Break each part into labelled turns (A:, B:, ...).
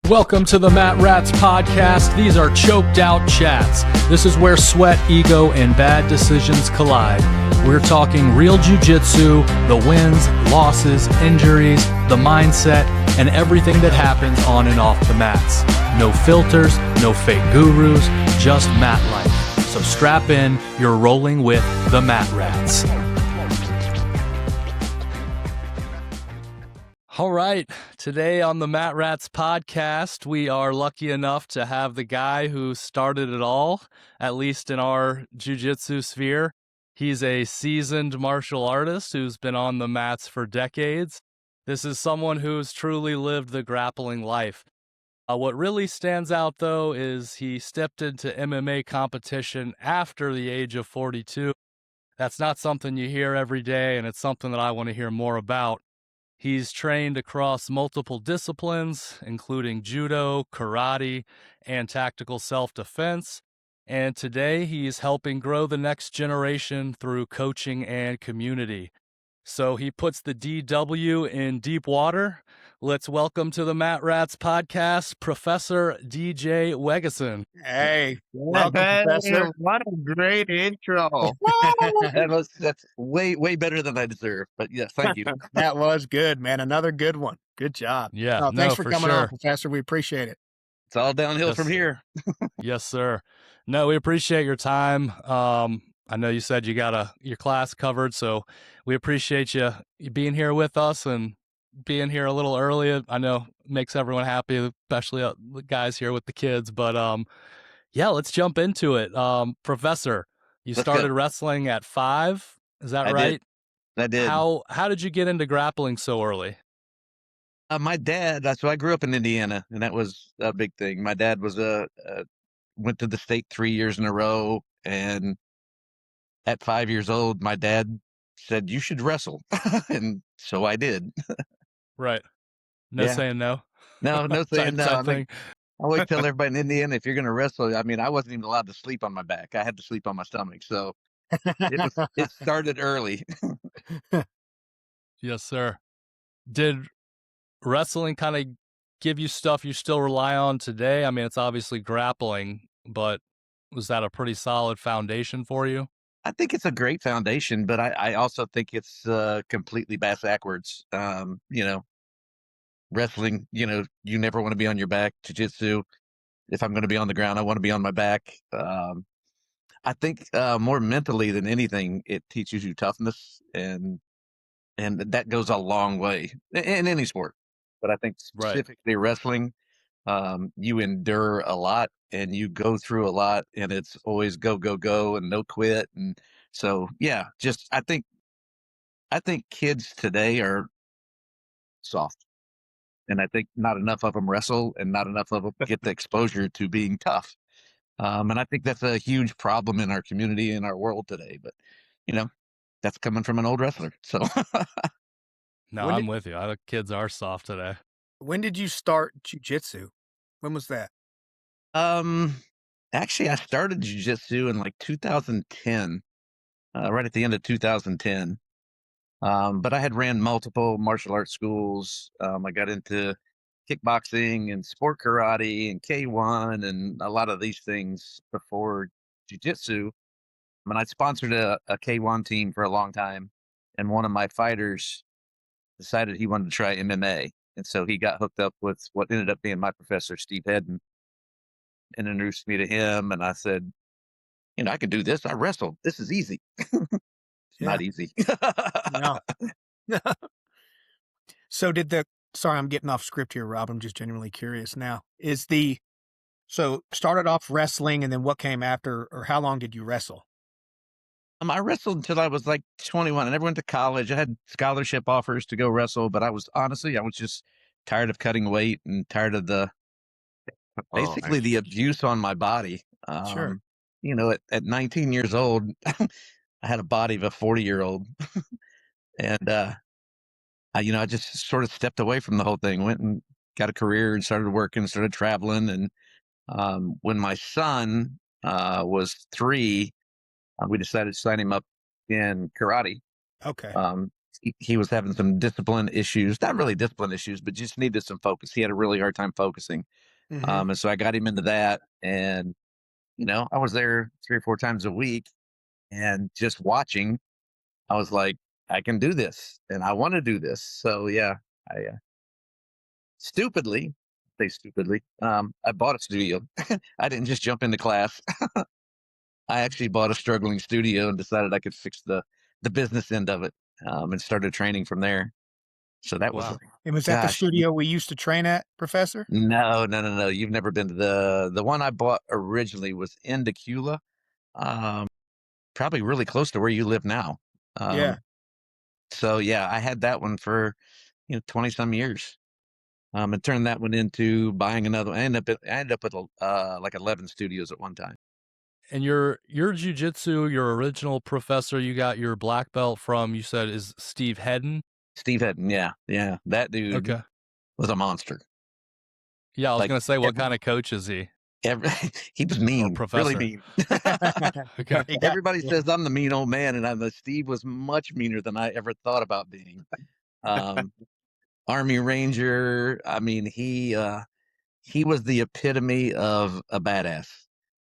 A: Welcome to the Matt Rats podcast. These are choked out chats. This is where sweat, ego, and bad decisions collide. We're talking real jiu-jitsu, the wins, losses, injuries, the mindset, and everything that happens on and off the mats. No filters, no fake gurus, just mat life. So strap in, you're rolling with the Matt Rats. All right, today on the Matt Rats podcast, we are lucky enough to have the guy who started it all, at least in our jiu-jitsu sphere. He's a seasoned martial artist who's been on the mats for decades. This is someone who's truly lived the grappling life. What really stands out, though, is he stepped into MMA competition after the age of 42. That's not something you hear every day, and it's something that I want to hear more about. He's trained across multiple disciplines, including judo, karate, and tactical self-defense. And today he's helping grow the next generation through coaching and community. So he puts the DW in deep water. Let's welcome to the Matt Rats podcast, Professor DJ Wegesin.
B: Hey, welcome, Professor.
C: What a great intro.
B: That's way better than I deserve. But yes, thank you.
C: That was good, man. Another good one. Good job.
A: Yeah,
C: Thanks for coming on, Professor. We appreciate it.
B: It's all downhill from here.
A: Yes, sir. No, we appreciate your time. I know you said you got your class covered, so we appreciate you being here with us and being here a little early. I know makes everyone happy, especially the guys here with the kids. But yeah, let's jump into it. Professor, you started wrestling at 5. Is that right?
B: I did.
A: How did you get into grappling so early?
B: My dad. So I grew up in Indiana, and that was a big thing. My dad was went to the state 3 years in a row, and at 5 years old, my dad said, "You should wrestle," and so I did.
A: Right. No saying no.
B: No saying no.
A: I
B: always tell everybody in Indiana, if you're going to wrestle, I mean, I wasn't even allowed to sleep on my back. I had to sleep on my stomach. So it started early.
A: Yes, sir. Did wrestling kind of give you stuff you still rely on today? I mean, it's obviously grappling, but was that a pretty solid foundation for you?
B: I think it's a great foundation, but I also think it's completely backwards. Wrestling, you never want to be on your back. Jiu-jitsu, if I'm going to be on the ground, I want to be on my back. I think more mentally than anything, it teaches you toughness, and that goes a long way in any sport. But I think specifically wrestling, you endure a lot and you go through a lot, and it's always go and no quit. And so, yeah, I think kids today are soft, and I think not enough of them wrestle, and not enough of them get the exposure to being tough. And I think that's a huge problem in our community, in our world today. But, that's coming from an old wrestler. So
A: no, I'm with you. I think kids are soft today.
C: When did you start jiu-jitsu? When was that?
B: Actually, I started jiu-jitsu in like 2010, right at the end of 2010. But I had ran multiple martial arts schools. I got into kickboxing and sport karate and K1 and a lot of these things before jiu-jitsu. I mean, I sponsored a K1 team for a long time, and one of my fighters decided he wanted to try MMA. And so he got hooked up with what ended up being my professor, Steve Hedden, and introduced me to him. And I said, I can do this. I wrestled. This is easy. It's not easy.
C: No. So sorry, I'm getting off script here, Rob. I'm just genuinely curious now. So started off wrestling, and then what came after, or how long did you wrestle?
B: I wrestled until I was like 21. I never went to college. I had scholarship offers to go wrestle, but I was just tired of cutting weight and tired of the abuse on my body.
C: Sure.
B: At 19 years old, I had a body of a 40-year-old. And, I just sort of stepped away from the whole thing, went and got a career and started working, started traveling. And when my son was 3, we decided to sign him up in karate.
C: Okay.
B: he was having some discipline issues, not really discipline issues, but just needed some focus. He had a really hard time focusing.
C: Mm-hmm.
B: And so I got him into that. And, I was there 3 or 4 times a week and just watching, I was like, I can do this and I want to do this. So yeah, I stupidly, I bought a studio. I didn't just jump into class. I actually bought a struggling studio and decided I could fix the business end of it, and started training from there. So that was
A: Wow.
B: like,
C: And was that the
B: gosh,
C: studio we used to train at, Professor?
B: no, no, no, no. You've never been to the one I bought originally was in Decula, um, probably really close to where you live now.
C: Yeah.
B: So yeah, I had that one for 20 some years. And turned that one into buying another one. I ended up with like 11 studios at one time.
A: And your jujitsu, your original professor, you got your black belt from, you said, is Steve Hedden?
B: Steve Hedden, yeah, yeah, that dude
A: Okay.
B: was a monster.
A: Yeah, I was
B: Like
A: gonna say, what kind of coach is he?
B: every, he was
A: Or
B: mean, really
A: professor?
B: mean.
A: Okay.
C: He got-
B: Everybody
C: yeah.
B: says I'm the mean old man, and Steve was much meaner than I ever thought about being. Um, Army Ranger. I mean, he was the epitome of a badass.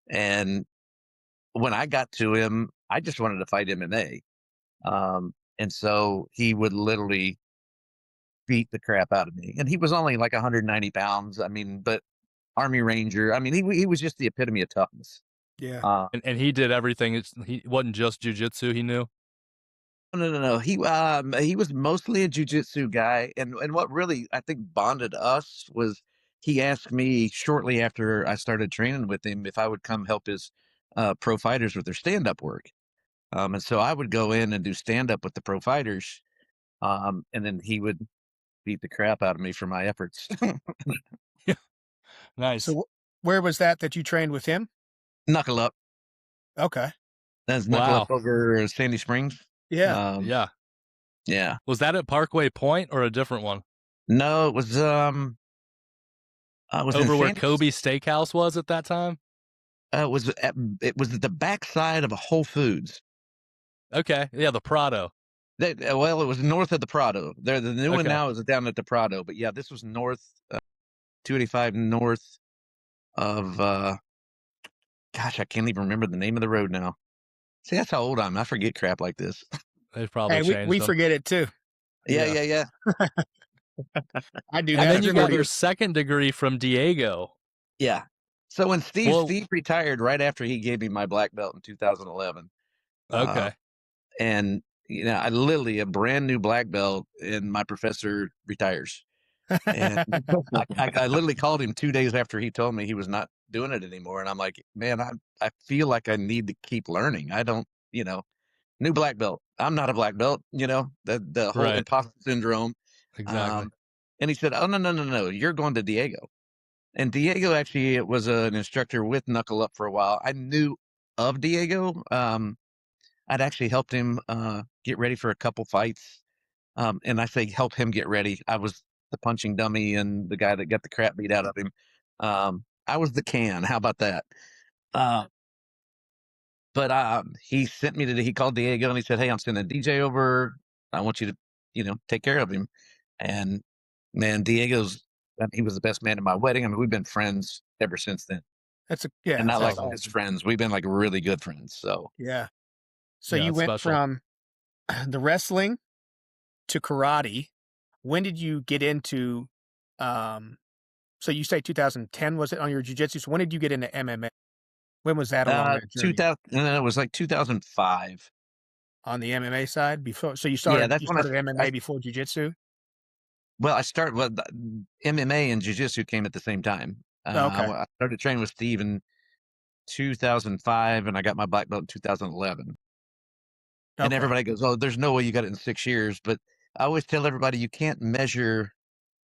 B: And when I got to him, I just wanted to fight MMA. And so he would literally beat the crap out of me. And he was only like 190 pounds. I mean, but Army Ranger. I mean, he was just the epitome of toughness.
C: Yeah.
B: Uh,
A: And he did everything. He wasn't just jujitsu. He knew.
B: no, no, no. He was mostly a jujitsu guy, and what really I think bonded us was he asked me shortly after I started training with him if I would come help his pro fighters with their stand up work. And so I would go in and do stand up with the pro fighters, and then he would beat the crap out of me for my efforts.
A: Nice.
C: So where was that you trained with him?
B: Knuckle up.
C: Okay.
B: That's Knuckle Up
A: Wow.
B: over Sandy Springs.
C: Yeah.
A: Yeah.
B: Yeah.
A: Was that at Parkway Point or a different one?
B: No, it was I was in
A: Over where
B: Sandy.
A: Kobe Steakhouse was at that time?
B: It was at the backside of a Whole Foods.
A: Okay. Yeah, the Prado.
B: Well, it was north of the Prado. There, the new one
A: Okay.
B: now is down at the Prado, but yeah, this was north, 285 north of. Gosh, I can't even remember the name of the road now. See, that's how old I am. I forget crap like this.
A: They've probably
C: Hey, we
A: changed them.
C: forget it too.
B: Yeah,
A: Yeah.
B: yeah, yeah,
C: I do
A: And
C: that.
A: then you got
C: too.
A: your second degree from Diego.
B: yeah. So when
A: Well,
B: Steve retired right after he gave me my black belt in 2011, uh,
A: okay.
B: and I literally a brand new black belt, and my professor retires. And I literally called him 2 days after he told me he was not doing it anymore. And I'm like, man, I feel like I need to keep learning. I don't, new black belt. I'm not a black belt, the whole
A: Right.
B: imposter syndrome.
A: Exactly.
B: And he said, oh, no, no, no, no. You're going to Diego. And Diego actually was an instructor with Knuckle Up for a while. I knew of Diego. I'd actually helped him get ready for a couple fights. And I say help him get ready. I was the punching dummy and the guy that got the crap beat out of him. I was the can. How about that? Uh, but he sent me he called Diego and he said, hey, I'm sending DJ over. I want you to, take care of him. And man, he was the best man at my wedding. I mean, we've been friends ever since then. And not
C: That's
B: like
A: awesome.
B: best friends. We've been like really good friends. So
C: Yeah. So
A: Yeah,
C: you
A: it's
C: went
A: special.
C: from the wrestling to karate. When did you get into so you say 2010 was it on your jiu-jitsu? So when did you get into MMA? When was that along that journey?
B: 2000, no, it was like 2005.
C: On the MMA side before so you
B: Yeah,
C: started
B: that's when
C: MMA before jiu-jitsu?
B: MMA and jiu-jitsu came at the same time.
C: Okay.
B: I started training with Steve in 2005, and I got my black belt in 2011. And
C: Okay.
B: everybody goes, "Oh, there's no way you got it in 6 years." But I always tell everybody you can't measure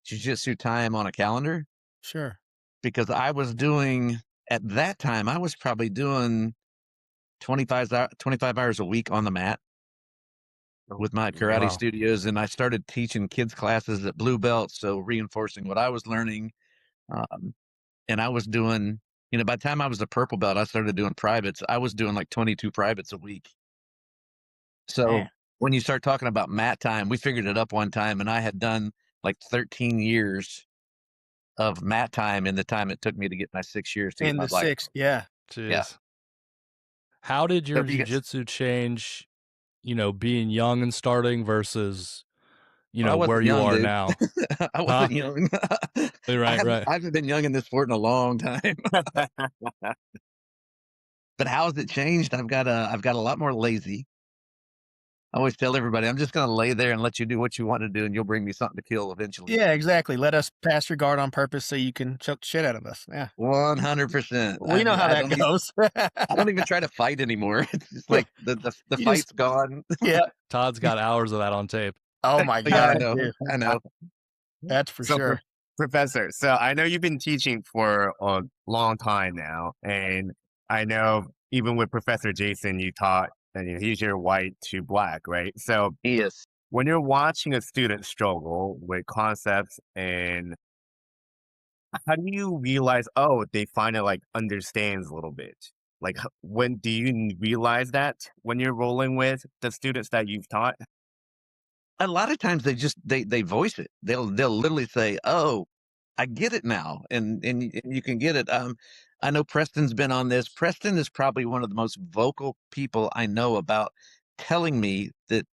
B: jiu-jitsu time on a calendar
C: Sure.
B: because at that time I was probably doing 25 hours a week on the mat with my karate
A: Wow.
B: studios, and I started teaching kids classes at blue belt, so reinforcing what I was learning. And I was doing, by the time I was a purple belt, I started doing privates. I was doing like 22 privates a week. So
C: Man.
B: when you start talking about mat time, we figured it up one time, and I had done like 13 years of mat time in the time it took me to get my 6 years to get
C: In
B: my
C: the
B: black.
C: 6, yeah.
B: Yeah.
A: Jeez. How did
B: So
A: your
B: if you guys,
A: jujitsu change, being young and starting versus,
B: well, I
A: where
B: wasn't
A: you
B: young,
A: are
B: dude.
A: now?
B: I
A: Huh?
B: wasn't young.
A: Right, right.
B: I haven't been young in this sport in a long time. But how has it changed? I've got a lot more lazy. I always tell everybody, I'm just going to lay there and let you do what you want to do, and you'll bring me something to kill eventually.
C: Yeah, exactly. Let us pass your guard on purpose so you can choke the shit out of us. Yeah.
B: 100%.
C: We know how that goes.
B: I don't even try to fight anymore. It's just like the
C: You
B: fight's
C: just
B: gone.
C: yeah.
A: Todd's got hours of that on tape.
C: Oh my
B: Yeah, I
C: god,
B: know.
C: dude.
B: I know.
C: That's for
D: So,
C: sure.
D: Professor, so I know you've been teaching for a long time now, and I know even with Professor Jason, you taught, and he's your white to black, right? So
B: Yes.
D: when you're watching a student struggle with concepts, and how do you realize, oh, they finally like understands a little bit? Like, when do you realize that when you're rolling with the students that you've taught?
B: A lot of times they voice it. They'll literally say, "Oh, I get it now," and you can get it. I know Preston's been on this. Preston is probably one of the most vocal people I know about telling me that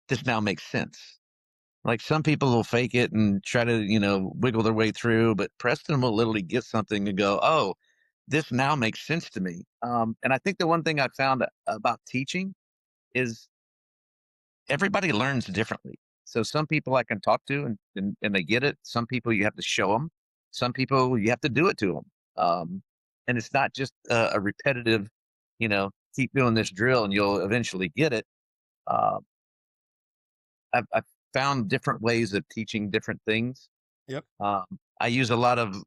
B: this now makes sense. Like some people will fake it and try to, wiggle their way through, but Preston will literally get something and go, "Oh, this now makes sense to me." And I think the one thing I found about teaching is everybody learns differently. So some people I can talk to and they get it. Some people you have to show them. Some people you have to do it to them. And it's not just a repetitive, keep doing this drill and you'll eventually get it. Uh, I've found different ways of teaching different things.
C: Yep.
B: I use a lot of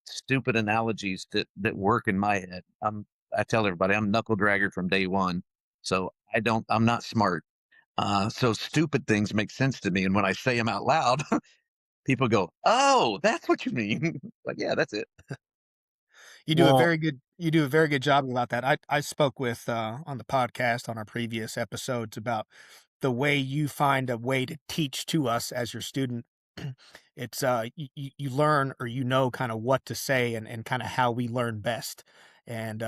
B: stupid analogies that work in my head. I tell everybody I'm knuckle dragger from day one, so I'm not smart. So stupid things make sense to me, and when I say them out loud, people go, "Oh, that's what you mean." Like, yeah, that's it.
C: You do a
D: Well,
C: very good job about that. I spoke with on the podcast on our previous episodes about the way you find a way to teach to us as your student. It's you learn or kind of what to say and kind of how we learn best, and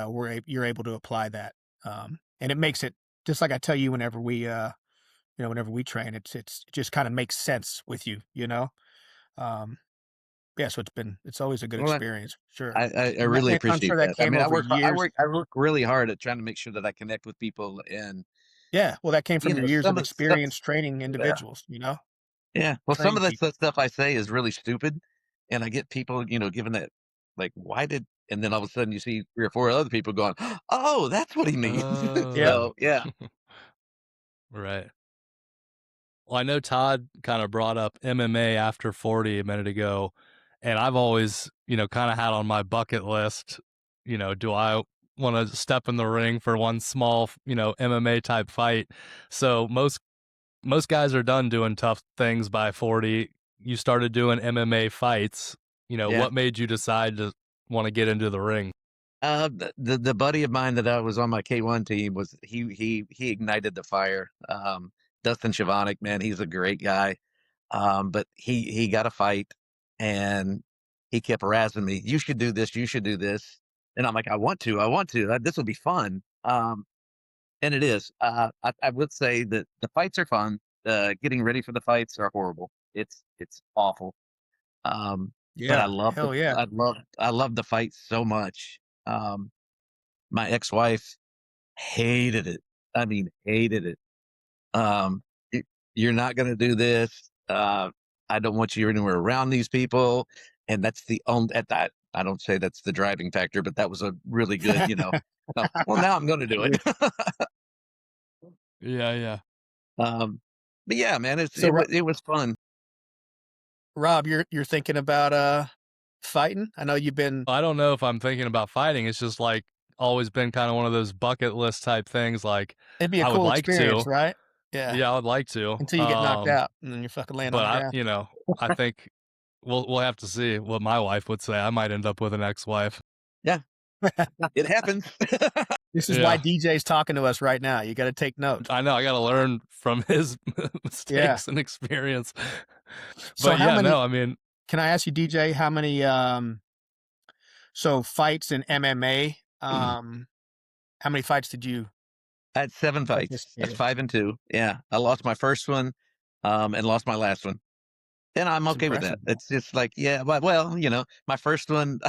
C: you're able to apply that, and it makes it just like I tell you whenever we whenever we train, it just kind of makes sense with you, um, yeah. So it's always a good
B: Well,
C: experience, sure.
B: I
C: And
B: really
C: I'm
B: appreciate
C: sure that
B: that. I
C: came
B: mean,
C: over years.
B: I work really hard at trying to make sure that I connect with people, and
C: Yeah, well, that came from your years of
B: some of the stuff.
C: experience training
B: Yeah,
C: individuals,
B: yeah. Well, some
C: training
B: of the
C: people.
B: stuff I say is really stupid, and I get people, giving that, like, why did? And then all of a sudden, you see 3 or 4 other people going, "Oh, that's what he means."
C: Yeah.
A: Oh.
B: So yeah,
A: Right. Well, I know Todd kind of brought up MMA after 40 a minute ago, and I've always, kind of had on my bucket list, do I want to step in the ring for one small, MMA type fight? So most guys are done doing tough things by 40. You started doing MMA fights.
B: yeah.
A: What made you decide to want to get into the ring?
B: The buddy of mine that I was on my K1 team was he ignited the fire. Dustin Chavonik, man, he's a great guy. But he got a fight, and he kept harassing me. You should do this. You should do this. And I'm like, I want to. I want to. This will be fun. And it is. I would say that the fights are fun. Getting ready for the fights are horrible. It's awful. But
C: Yeah. Hell yeah.
B: I love the fight so much. My ex-wife hated it. I mean, hated it. Um, y- you're not going to do this. I don't want you anywhere around these people. And that's the only, at that, I don't say that's the driving factor, but that was a really good, well, now I'm going to do it.
A: Yeah, yeah.
B: But yeah, man,
C: So
B: it was fun.
C: Rob, you're thinking about fighting? I know you've been
A: I don't know if I'm thinking about fighting. It's just like always been kind of one of those bucket list type things. Like
C: it'd be a
A: I would
C: cool
A: like to.
C: experience, right? Yeah.
A: Yeah, I would like to.
C: Until you get knocked out and then you're fucking laying on
A: But
C: the ground.
A: I think we'll have to see what my wife would say. I might end up with an ex-wife.
B: Yeah, it happens.
C: This is why DJ's talking to us right now. You got to take notes.
A: I know. I got to learn from his mistakes and experience.
C: So
A: But
C: how many?
A: I mean,
C: can I ask you, DJ, how many? So fights in MMA. How many fights did you?
B: I had 7 fights. That's 5 and 2. Yeah, I lost my first one, and lost my last one, and I'm
C: That's
B: okay with that.
C: impressive.
B: It's just like, yeah, but well, my first one.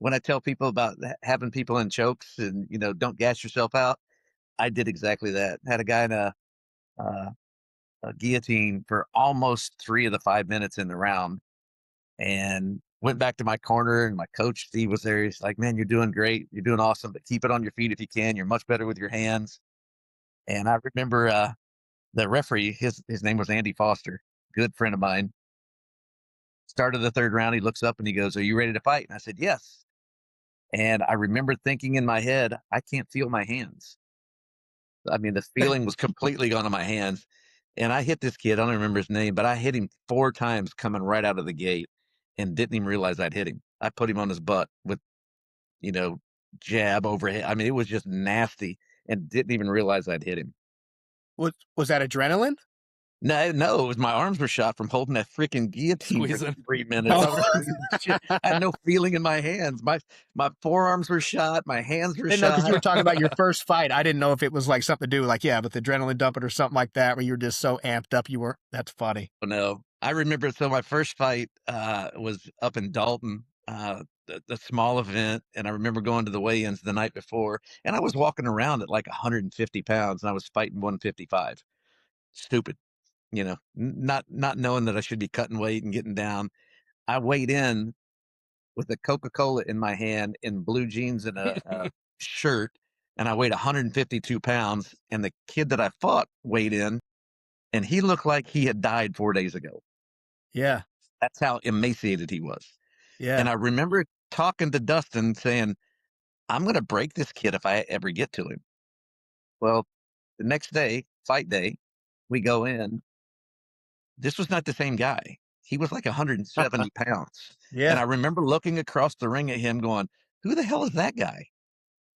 B: When I tell people about having people in chokes and don't gas yourself out, I did exactly that. Had a guy in uh, a guillotine for almost 3 of the 5 minutes in the round, and went back to my corner, and my coach Steve was there. He's like, "Man, you're doing great. You're doing awesome, but keep it on your feet if you can. You're much better with your hands." And I remember the referee, his name was Andy Foster, good friend of mine. Started the third round. He looks up and he goes, "Are you ready to fight?" And I said, "Yes." And I remember thinking in my head, I can't feel my hands. I mean, the feeling was completely gone on my hands. And I hit this kid. I don't remember his name, but I hit him 4 times coming right out of the gate and didn't even realize I'd hit him. I put him on his butt with, you know, jab overhead. I mean, it was just nasty and didn't even realize I'd hit him.
C: Was that adrenaline?
B: No, it was my arms were shot from holding that freaking guillotine for
A: Squeezing.
B: 3 minutes. I had no feeling in my hands. My forearms were shot. My hands were
C: Didn't know, because you were
B: shot.
C: talking about your first fight. I didn't know if it was like something to do with with the adrenaline dumping or something like that, where you were just so amped up. You were. That's funny.
B: No, I remember. So my first fight was up in Dalton, the small event, and I remember going to the weigh-ins the night before, and I was walking around at like 150 pounds, and I was fighting 155. Stupid, not knowing that I should be cutting weight and getting down. I weighed in with a Coca-Cola in my hand and blue jeans and a shirt, and I weighed 152 pounds. And the kid that I fought weighed in, and he looked like he had died 4 days ago.
C: Yeah.
B: That's how emaciated he was.
C: Yeah.
B: And I remember talking to Dustin saying, "I'm going to break this kid if I ever get to him." Well, the next day, fight day, we go in. This was not the same guy. He was like 170 pounds.
C: Yeah.
B: And I remember looking across the ring at him going, "Who the hell is that guy?"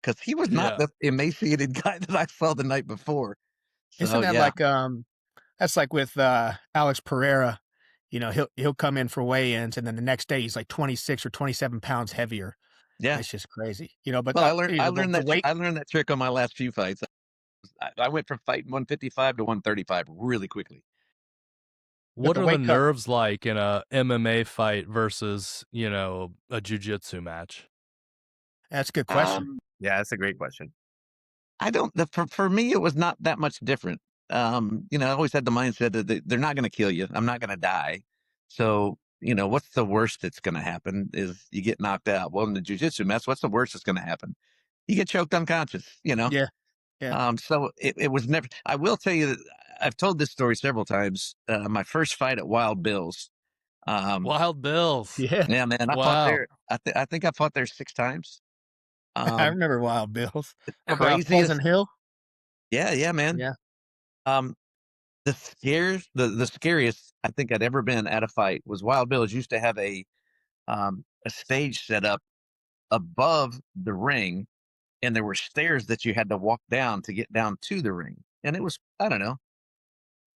B: Because he was not the emaciated guy that I saw the night before. So,
C: Isn't that
B: yeah.
C: like that's like with Alex Pereira? He'll come in for weigh-ins, and then the next day he's like 26 or 27 pounds heavier.
B: Yeah.
C: It's just crazy. But
B: Well, I learned
C: the weight.
B: I learned that trick on my last few fights. I went from fighting 155 to 135 really quickly.
A: What
C: the
A: are the
C: weight cut.
A: nerves like in a MMA fight versus, a jiu-jitsu match?
C: That's a good question.
D: Yeah, that's a great question.
B: I don't. For me, it was not that much different. I always had the mindset that they're not going to kill you. I'm not going to die. So, what's the worst that's going to happen is you get knocked out. Well, in the jiu-jitsu match, what's the worst that's going to happen? You get choked unconscious.
C: Yeah. Yeah.
B: So it was never. I will tell you that I've told this story several times. My first fight at Wild Bill's.
A: Wild Bills.
C: Yeah.
B: Yeah, man. I fought there. I think I fought there 6 times.
C: I remember Wild Bills.
B: Craziest.
C: Pleasant Hill.
B: Yeah, man.
C: Yeah.
B: The scariest I think I'd ever been at a fight was Wild Bill's used to have a stage set up above the ring, and there were stairs that you had to walk down to get down to the ring. And it was, I don't know,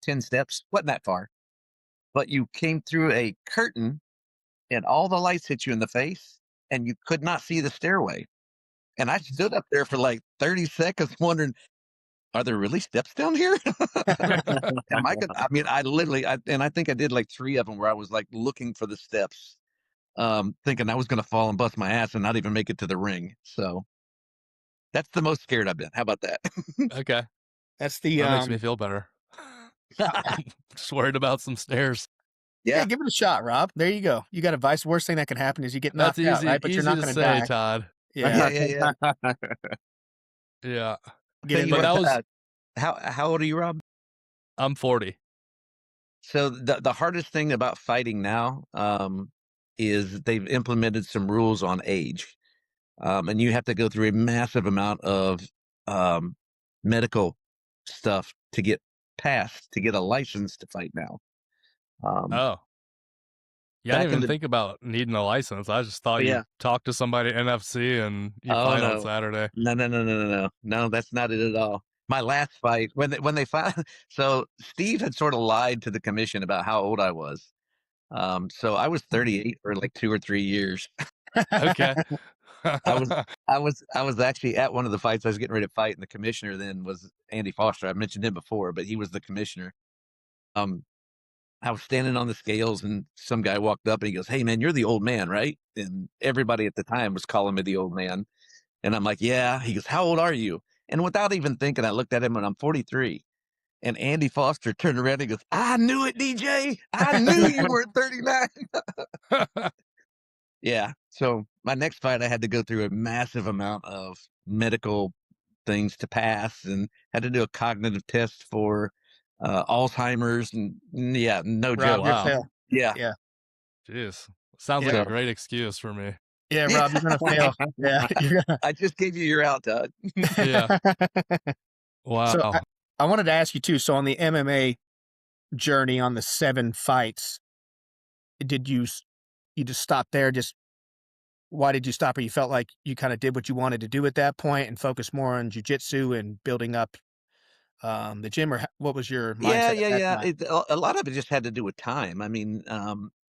B: 10 steps, wasn't that far. But you came through a curtain and all the lights hit you in the face and you could not see the stairway. And I stood up there for like 30 seconds wondering, are there really steps down here? Am I good? I mean, I think I did like 3 of them where I was like looking for the steps, thinking I was going to fall and bust my ass and not even make it to the ring. So that's the most scared I've been. How about that?
A: Okay.
C: That's the
A: That makes me feel better. I'm just worried about some stairs.
C: Yeah, give it a shot, Rob. There you go. You got advice. The worst thing that can happen is you get knocked
A: That's
C: out,
A: easy,
C: right? But
A: easy
C: you're not
A: to
C: going to
A: say,
C: die.
A: Todd.
C: Yeah.
B: Yeah.
A: Yeah.
C: Get in
B: But
C: there.
A: that was
B: how old are you, Rob?
A: I'm 40.
B: So the hardest thing about fighting now is they've implemented some rules on age, and you have to go through a massive amount of medical stuff to get passed to get a license to fight now.
A: Oh. Yeah, I
B: back
A: didn't
B: in
A: even
B: the
A: think about needing a license. I just thought you
B: yeah.
A: talk to somebody at NFC and you
B: Oh
A: fight on
B: no.
A: Saturday.
B: No, that's not it at all. My last fight, when they found, so Steve had sort of lied to the commission about how old I was. So I was 38 for like 2 or 3 years.
A: Okay.
B: I was I was actually at one of the fights I was getting ready to fight, and the commissioner then was Andy Foster. I mentioned him before, but he was the commissioner. Um, I was standing on the scales, and some guy walked up and he goes, "Hey man, you're the old man, right?" And everybody at the time was calling me the old man. And I'm like, "Yeah." He goes, "How old are you?" And without even thinking, I looked at him and I'm 43. And Andy Foster turned around and he goes, "I knew it, DJ. I knew you were 39." Yeah. So my next fight, I had to go through a massive amount of medical things to pass, and had to do a cognitive test for Alzheimer's, and yeah, no
A: Oh,
C: Rob,
B: joke.
C: you're
A: wow.
C: fail.
B: Yeah.
C: Yeah.
A: Jeez. Sounds like
C: Yeah.
A: a
B: So
A: great excuse for me.
C: Yeah,
B: yeah,
C: Rob, you're gonna fail. Yeah, you're gonna.
B: I just gave you your out, Todd.
A: Yeah.
C: So
A: Wow.
C: I wanted to ask you too. So on the MMA journey, on the 7 fights, did you just stop there? Just why did you stop? Or you felt like you kind of did what you wanted to do at that point and focus more on jujitsu and building up the gym, or what was your
B: Yeah,
C: mindset at
B: yeah,
C: that
B: yeah.
C: time?
B: A lot of it just had to do with time. I mean,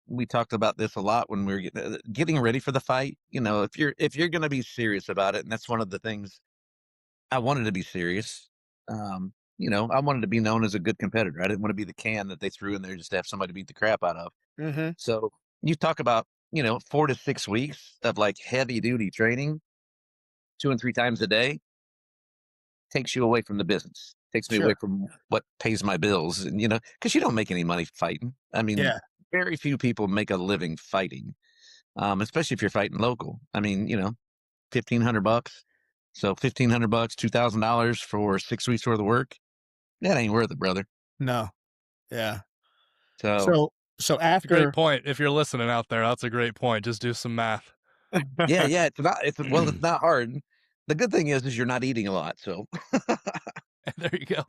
B: we talked about this a lot when we were getting ready for the fight. You know, if you're going to be serious about it, and that's one of the things I wanted to be serious. You know, I wanted to be known as a good competitor. I didn't want to be the can that they threw in there just to have somebody beat the crap out of.
C: Mm-hmm.
B: So you talk about, 4 to 6 weeks of like heavy duty training, 2 and 3 times a day, takes you away from the business, takes me away
C: Sure.
B: from what pays my bills. And, because you don't make any money fighting. I mean,
C: Yeah.
B: very few people make a living fighting, especially if you're fighting local. I mean, 1,500 bucks. So 1,500 bucks, $2,000 for 6 weeks worth of work. That ain't worth it, brother.
C: No. Yeah.
B: So
C: So
A: It's a great
C: after.
A: point. If you're listening out there, that's a great point. Just do some math.
B: yeah, it's not hard. The good thing is you're not eating a lot. So
A: There you go.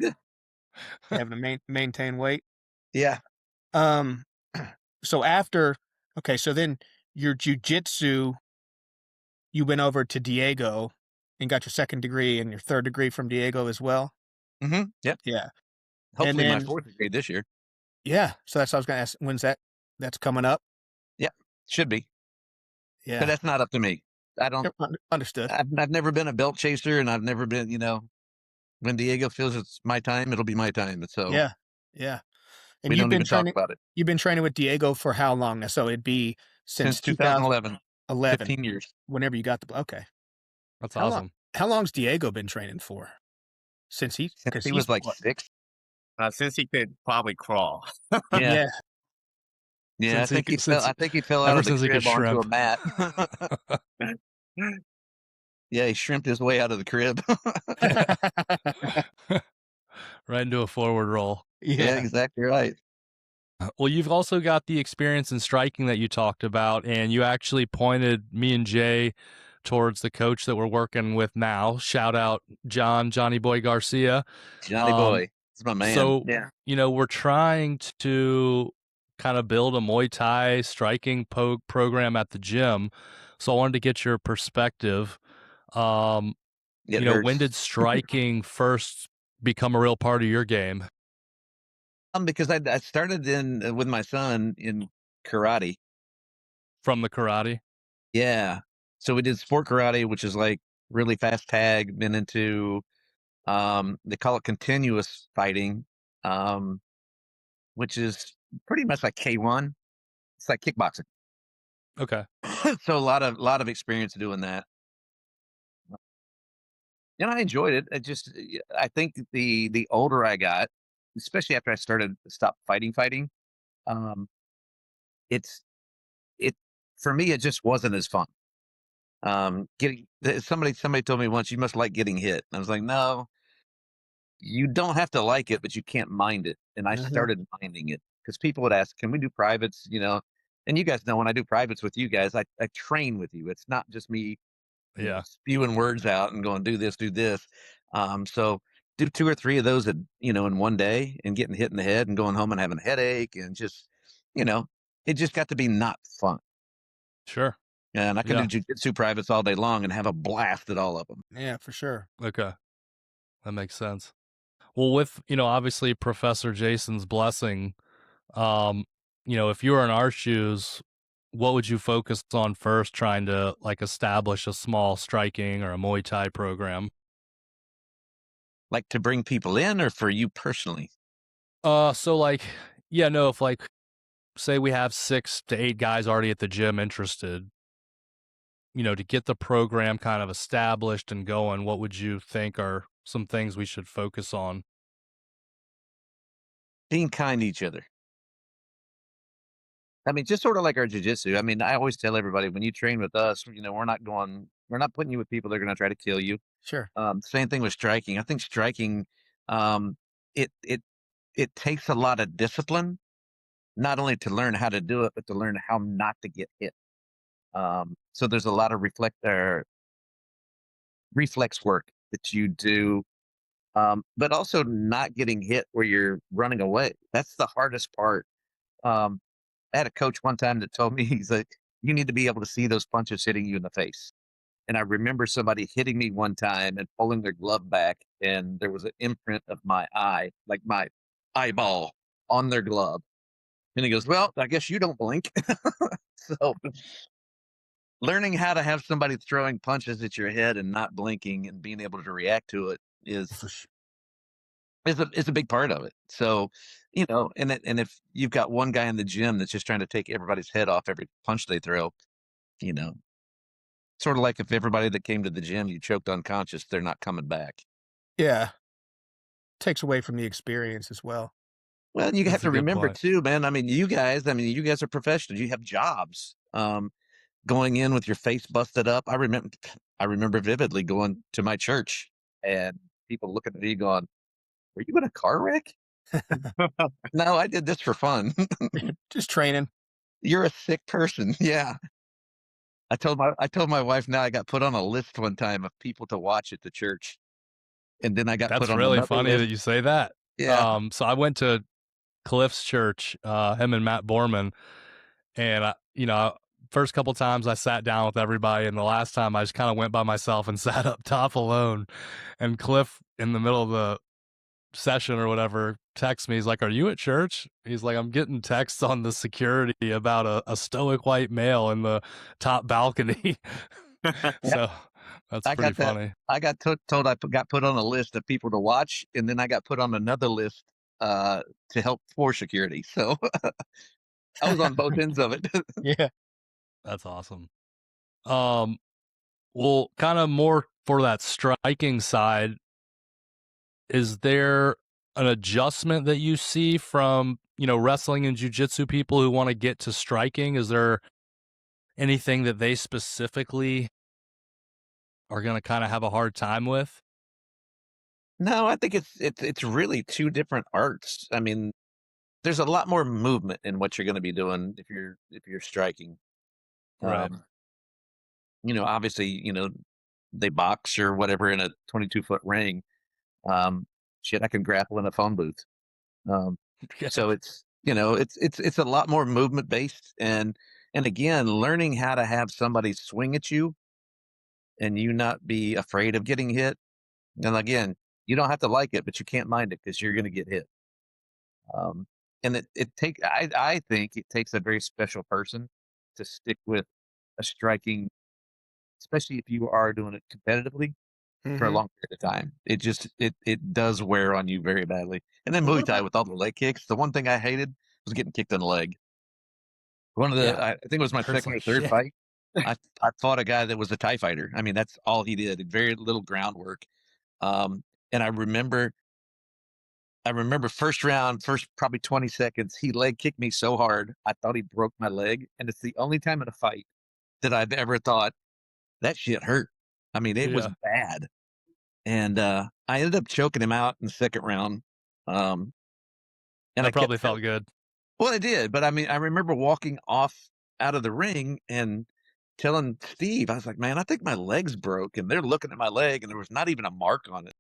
C: Having to maintain weight.
B: yeah.
C: Um, so after, okay, so then your jujitsu, you went over to Diego and got your 2nd degree and your 3rd degree from Diego as well.
B: Yep.
C: Yeah. And
B: Hopefully my
C: then,
B: 4th degree this year.
C: yeah, so that's what I was going to ask. When's that? That's coming up.
B: Yeah, should be. But
C: Yeah.
B: that's not up to me. I don't.
C: Yep, understood.
B: I've never been a belt chaser, and I've never been. When Diego feels it's my time, it'll be my time. And so
C: Yeah. Yeah. And
B: we don't even talk about it.
C: you've been training with Diego for how long now? So it'd be since
B: Since 2011,
C: 2011,
B: 15 years.
C: whenever you got okay.
A: That's
C: How long,
A: awesome.
C: how long's Diego been training for? Since
B: Since
C: because
B: he
C: he's
B: was like
C: what?
B: 6.
D: Since he could probably crawl.
B: Yeah.
C: Yeah.
B: Yeah,
A: Since he c- since
B: I think he fell out
A: ever
B: of the
A: since he could
B: crib onto a
A: shrimp.
B: mat. Yeah, he shrimped his way out of the crib.
A: Right into a forward roll.
B: Yeah,
C: Yeah.
B: exactly right.
A: Well, you've also got the experience in striking that you talked about, and you actually pointed me and Jay towards the coach that we're working with now. Shout out Johnny Boy Garcia.
B: Johnny boy. It's my man.
A: So,
B: Yeah.
A: we're trying to kind of build a Muay Thai striking program at the gym. So I wanted to get your perspective.
B: It
A: When
B: hurts.
A: did striking first become a real part of your game?
B: Because I started in with my son in karate.
A: From the karate?
B: Yeah. So we did sport karate, which is like really fast tag, then into they call it continuous fighting, um, which is pretty much like K1. It's like kickboxing.
A: Okay.
B: So a lot of experience doing that. And I enjoyed it. I think the older I got, especially after I stop fighting, um, it's it for me it just wasn't as fun. Getting somebody told me once, you must like getting hit. And I was like, no, you don't have to like it, but you can't mind it. And I
C: Mhm.
B: started minding it because people would ask, can we do privates? And you guys know when I do privates with you guys, I train with you. It's not just me,
A: Yeah.
B: spewing words out and going, do this, do this. So do 2 or 3 of those, in one day, and getting hit in the head and going home and having a headache and just, you know, It just got to be not fun.
A: Sure.
B: And I can
A: Yeah.
B: do jujitsu privates all day long and have a blast at all of them.
C: Yeah, for sure.
A: Okay. That makes sense. Well, with, obviously Professor Jason's blessing, if you were in our shoes, what would you focus on first trying to like establish a small striking or a Muay Thai program?
B: Like to bring people in or for you personally?
A: So like, yeah, no, if like, say we have 6 to 8 guys already at the gym interested, to get the program kind of established and going, what would you think are some things we should focus on?
B: Being kind to each other. I mean, just sort of like our jujitsu. I mean, I always tell everybody when you train with us, we're not putting you with people that are going to try to kill you.
C: Sure.
B: Same thing with striking. I think striking, um, it it it takes a lot of discipline, not only to learn how to do it, but to learn how not to get hit. So there's a lot of reflex work that you do, but also not getting hit where you're running away. That's the hardest part. Um, I had a coach one time that told me, he's like, you need to be able to see those punches hitting you in the face. And I remember somebody hitting me one time and pulling their glove back, and there was an imprint of my eye, like my eyeball on their glove. And he goes, well, I guess you don't blink. So learning how to have somebody throwing punches at your head and not blinking and being able to react to it
C: For sure.
B: is a big part of it. So, and if you've got one guy in the gym that's just trying to take everybody's head off every punch they throw, you know, sort of like if everybody that came to the gym you choked unconscious, they're not coming back.
C: Yeah. Takes away from the experience as well.
B: Well, you
A: That's
B: have
A: a
B: to
A: good
B: remember
A: point.
B: too, man. You guys are professionals. You have jobs. Going in with your face busted up. I remember vividly going to my church and people looking at me going, "Were you in a car wreck?" No, I did this for fun.
C: Just training.
B: You're a sick person. Yeah. I told my wife now I got put on a list one time of people to watch at the church. And then I got put
A: That's
B: on
A: really
B: another
A: funny that
B: list.
A: you say that.
B: Yeah.
A: So I went to Cliff's church, him and Matt Borman, and first couple times I sat down with everybody, and the last time I just kind of went by myself and sat up top alone. And Cliff, in the middle of the session or whatever, texts me. He's like, "Are you at church?" He's like, "I'm getting texts on the security about a stoic white male in the top balcony." So that's
B: I
A: pretty
B: got that.
A: funny.
B: I got told got put on a list of people to watch, and then I got put on another list to help for security. So I was on both ends of it.
C: Yeah.
A: That's awesome. Well, kind of more for that striking side, is there an adjustment that you see from, wrestling and jujitsu people who want to get to striking? Is there anything that they specifically are going to kind of have a hard time with?
B: No, I think it's really two different arts. I mean, there's a lot more movement in what you're going to be doing if you're striking.
A: Right.
B: Obviously, they box or whatever in a 22-foot ring. Um, shit, I can grapple in a phone booth. Um, so it's a lot more movement based, and again, learning how to have somebody swing at you and you not be afraid of getting hit. And again, you don't have to like it, but you can't mind it because you're going to get hit. Um, and I think it takes a very special person to stick with a striking, especially if you are doing it competitively for a
C: Hmm.
B: long period of time. It does wear on you very badly. And then
C: Well, what
B: Muay Thai
C: about?
B: with all the leg kicks, the one thing I hated was getting kicked in the leg.
C: Yeah.
B: I think it was my
C: Hurts
B: second or
C: like
B: third
C: shit.
B: fight. I fought a guy that was a Thai fighter. I mean, that's all he did. Very little groundwork. And I remember first round, first probably 20 seconds, he leg kicked me so hard I thought he broke my leg. And it's the only time in a fight that I've ever thought that shit hurt. I mean, it was
A: Yeah.
B: bad. And I ended up choking him out in the second round. Um, and I
A: That
B: kept
A: probably felt good.
B: well, it did, but I mean, I remember walking off out of the ring and telling Steve, I was like, "Man, I think my leg's broke." And they're looking at my leg, and there was not even a mark on it.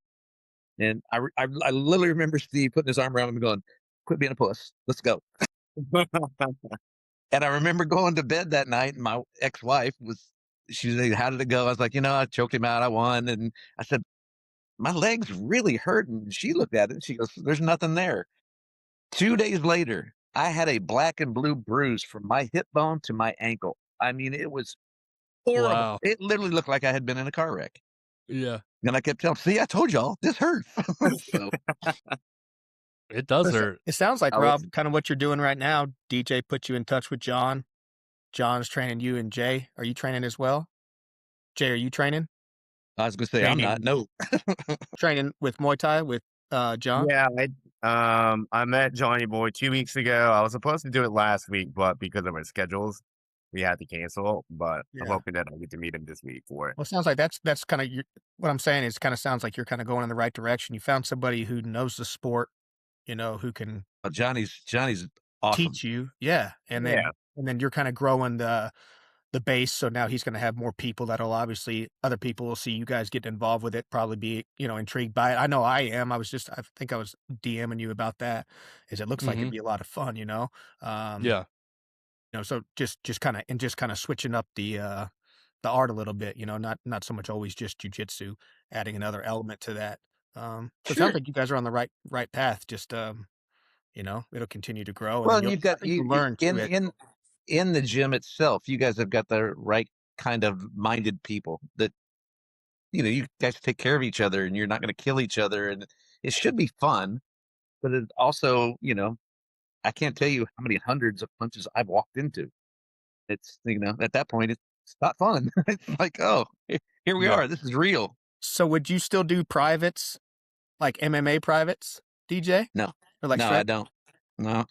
B: And I literally remember Steve putting his arm around me, and going, "Quit being a puss. Let's go." And I remember going to bed that night, and my ex-wife she was like, "How did it go?" I was like, I choked him out. I won. And I said, "My leg's really hurting." And she looked at it and she goes, "There's nothing there." 2 days later, I had a black and blue bruise from my hip bone to my ankle. I mean, it was horrible.
A: Wow.
B: It literally looked like I had been in a car wreck.
A: Yeah.
B: And I kept telling, "See, I told y'all this hurts." So
A: It does hurt.
C: It sounds like,
B: I was-
C: Rob, kind of what you're doing right now. DJ put you in touch with John. John's training you, and Jay, are you training as well? Jay, are you training?
B: I was going to say, I'm not. No.
C: Training with Muay Thai with John?
D: Yeah, I met Johnny Boy 2 weeks ago. I was supposed to do it last week, but because of our schedules, we had to cancel. But I'm
C: Yeah.
D: hoping that I get to meet him this week for it.
C: Well, it sounds like that's kind of what I'm saying is kind of sounds like you're kind of going in the right direction. You found somebody who knows the sport, who can
B: Johnny's awesome.
C: teach you. Yeah. And
D: Yeah.
C: then you're kind of growing the base. So now he's going to have more people that'll obviously other people will see you guys get involved with it, probably be, intrigued by it. I know I am. I think I was DMing you about that is it looks like it'd be a lot of fun,
A: Yeah.
C: So just kind of switching up the art a little bit, not so much always just jujitsu, adding another element to that. So it sounds
B: Sure.
C: like you guys are on the right path. Just it'll continue to grow.
B: Well,
C: And
B: and
C: then
B: you've got
C: you'll learn too.
B: in the gym itself, you guys have got the right kind of minded people that you guys take care of each other, and you're not going to kill each other, and it should be fun. But it also, I can't tell you how many hundreds of punches I've walked into. It's at that point it's not fun. It's like, oh, here we
A: Yeah.
B: are. This is real.
C: So would you still do privates, like MMA privates, DJ?
B: No,
C: Or like
B: no, I don't. No,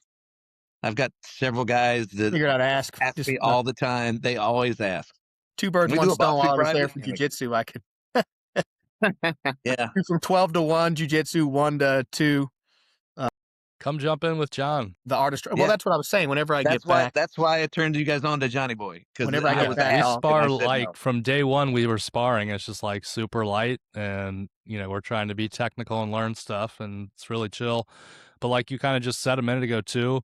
B: I've got several guys that
C: figured I'd ask.
B: ask
C: Just
B: me all the time. They always ask.
C: two birds,
B: We
C: one
B: do a
C: stone.
B: boxing
C: While I was there
B: private?
C: for jujitsu, I could
B: Yeah.
C: do from 12 to 1, jujitsu 1 to 2.
A: Come jump in with John.
C: The artist. Well,
B: Yeah.
C: that's what I was saying. Whenever I get back,
B: That's why I turned you guys on to Johnny Boy. Because
C: Whenever I get back,
A: We
C: I'll-
A: spar like from day one. We were sparring. It's just like super light, and we're trying to be technical and learn stuff, and it's really chill. But like you kind of just said a minute ago too,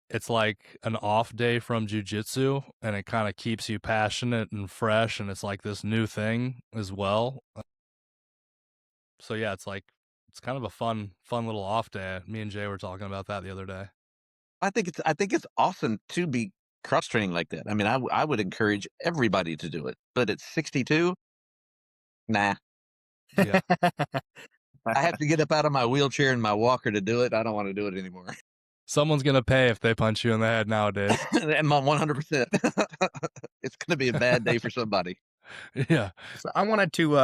A: it's like an off day from jujitsu, and it kind of keeps you passionate and fresh, and it's like this new thing as well. So yeah, it's kind of a fun little off day. Me and Jay were talking about that the other day.
B: I think it's awesome to be cross training like that. I mean, I would encourage everybody to do it, but at 62, nah.
A: Yeah.
B: I have to get up out of my wheelchair and my walker to do it. I don't want to do it anymore.
A: Someone's gonna pay if they punch you in the head nowadays.
B: And my 100%. It's going to be a bad day for somebody.
A: Yeah.
C: So I wanted to,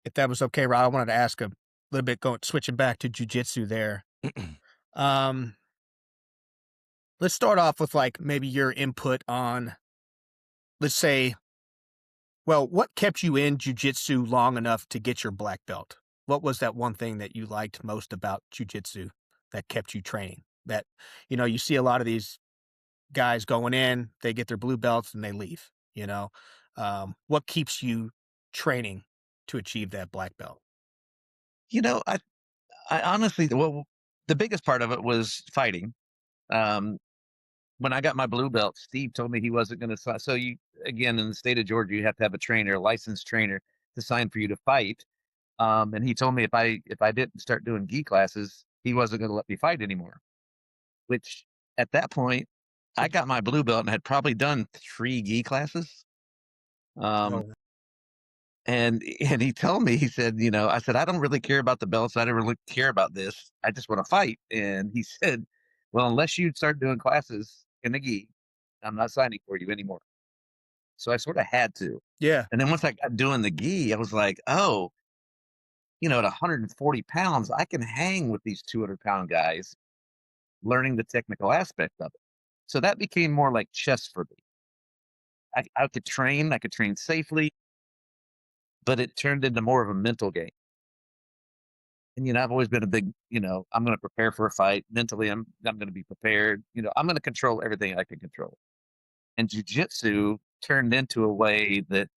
C: if that was okay, Rob, I wanted to ask a little bit, switching back to jujitsu there. Let's start off with like maybe your input on, let's say, well, what kept you in jujitsu long enough to get your black belt? What was that one thing that you liked most about jujitsu that kept you training? That, you see a lot of these guys going in, they get their blue belts and they leave, what keeps you training to achieve that black belt?
B: I honestly, the biggest part of it was fighting. When I got my blue belt, Steve told me he wasn't going to. So again, in the state of Georgia, you have to have a trainer, a licensed trainer, to sign for you to fight. And he told me if I didn't start doing gi classes, he wasn't going to let me fight anymore. Which at that point, I got my blue belt and had probably done 3 gi classes. And he told me, he said, I said, I don't really care about the belts. I don't really care about this. I just want to fight. And he said, well, unless you start doing classes in the gi, I'm not signing for you anymore. So I sort of had to.
C: Yeah.
B: And then once I got doing the gi, I was like, oh, at 140 pounds, I can hang with these 200-pound guys, learning the technical aspect of it. So that became more like chess for me. I could train safely, but it turned into more of a mental game. And, I've always been a big, I'm going to prepare for a fight. Mentally, I'm going to be prepared. I'm going to control everything I can control. And jiu-jitsu turned into a way that,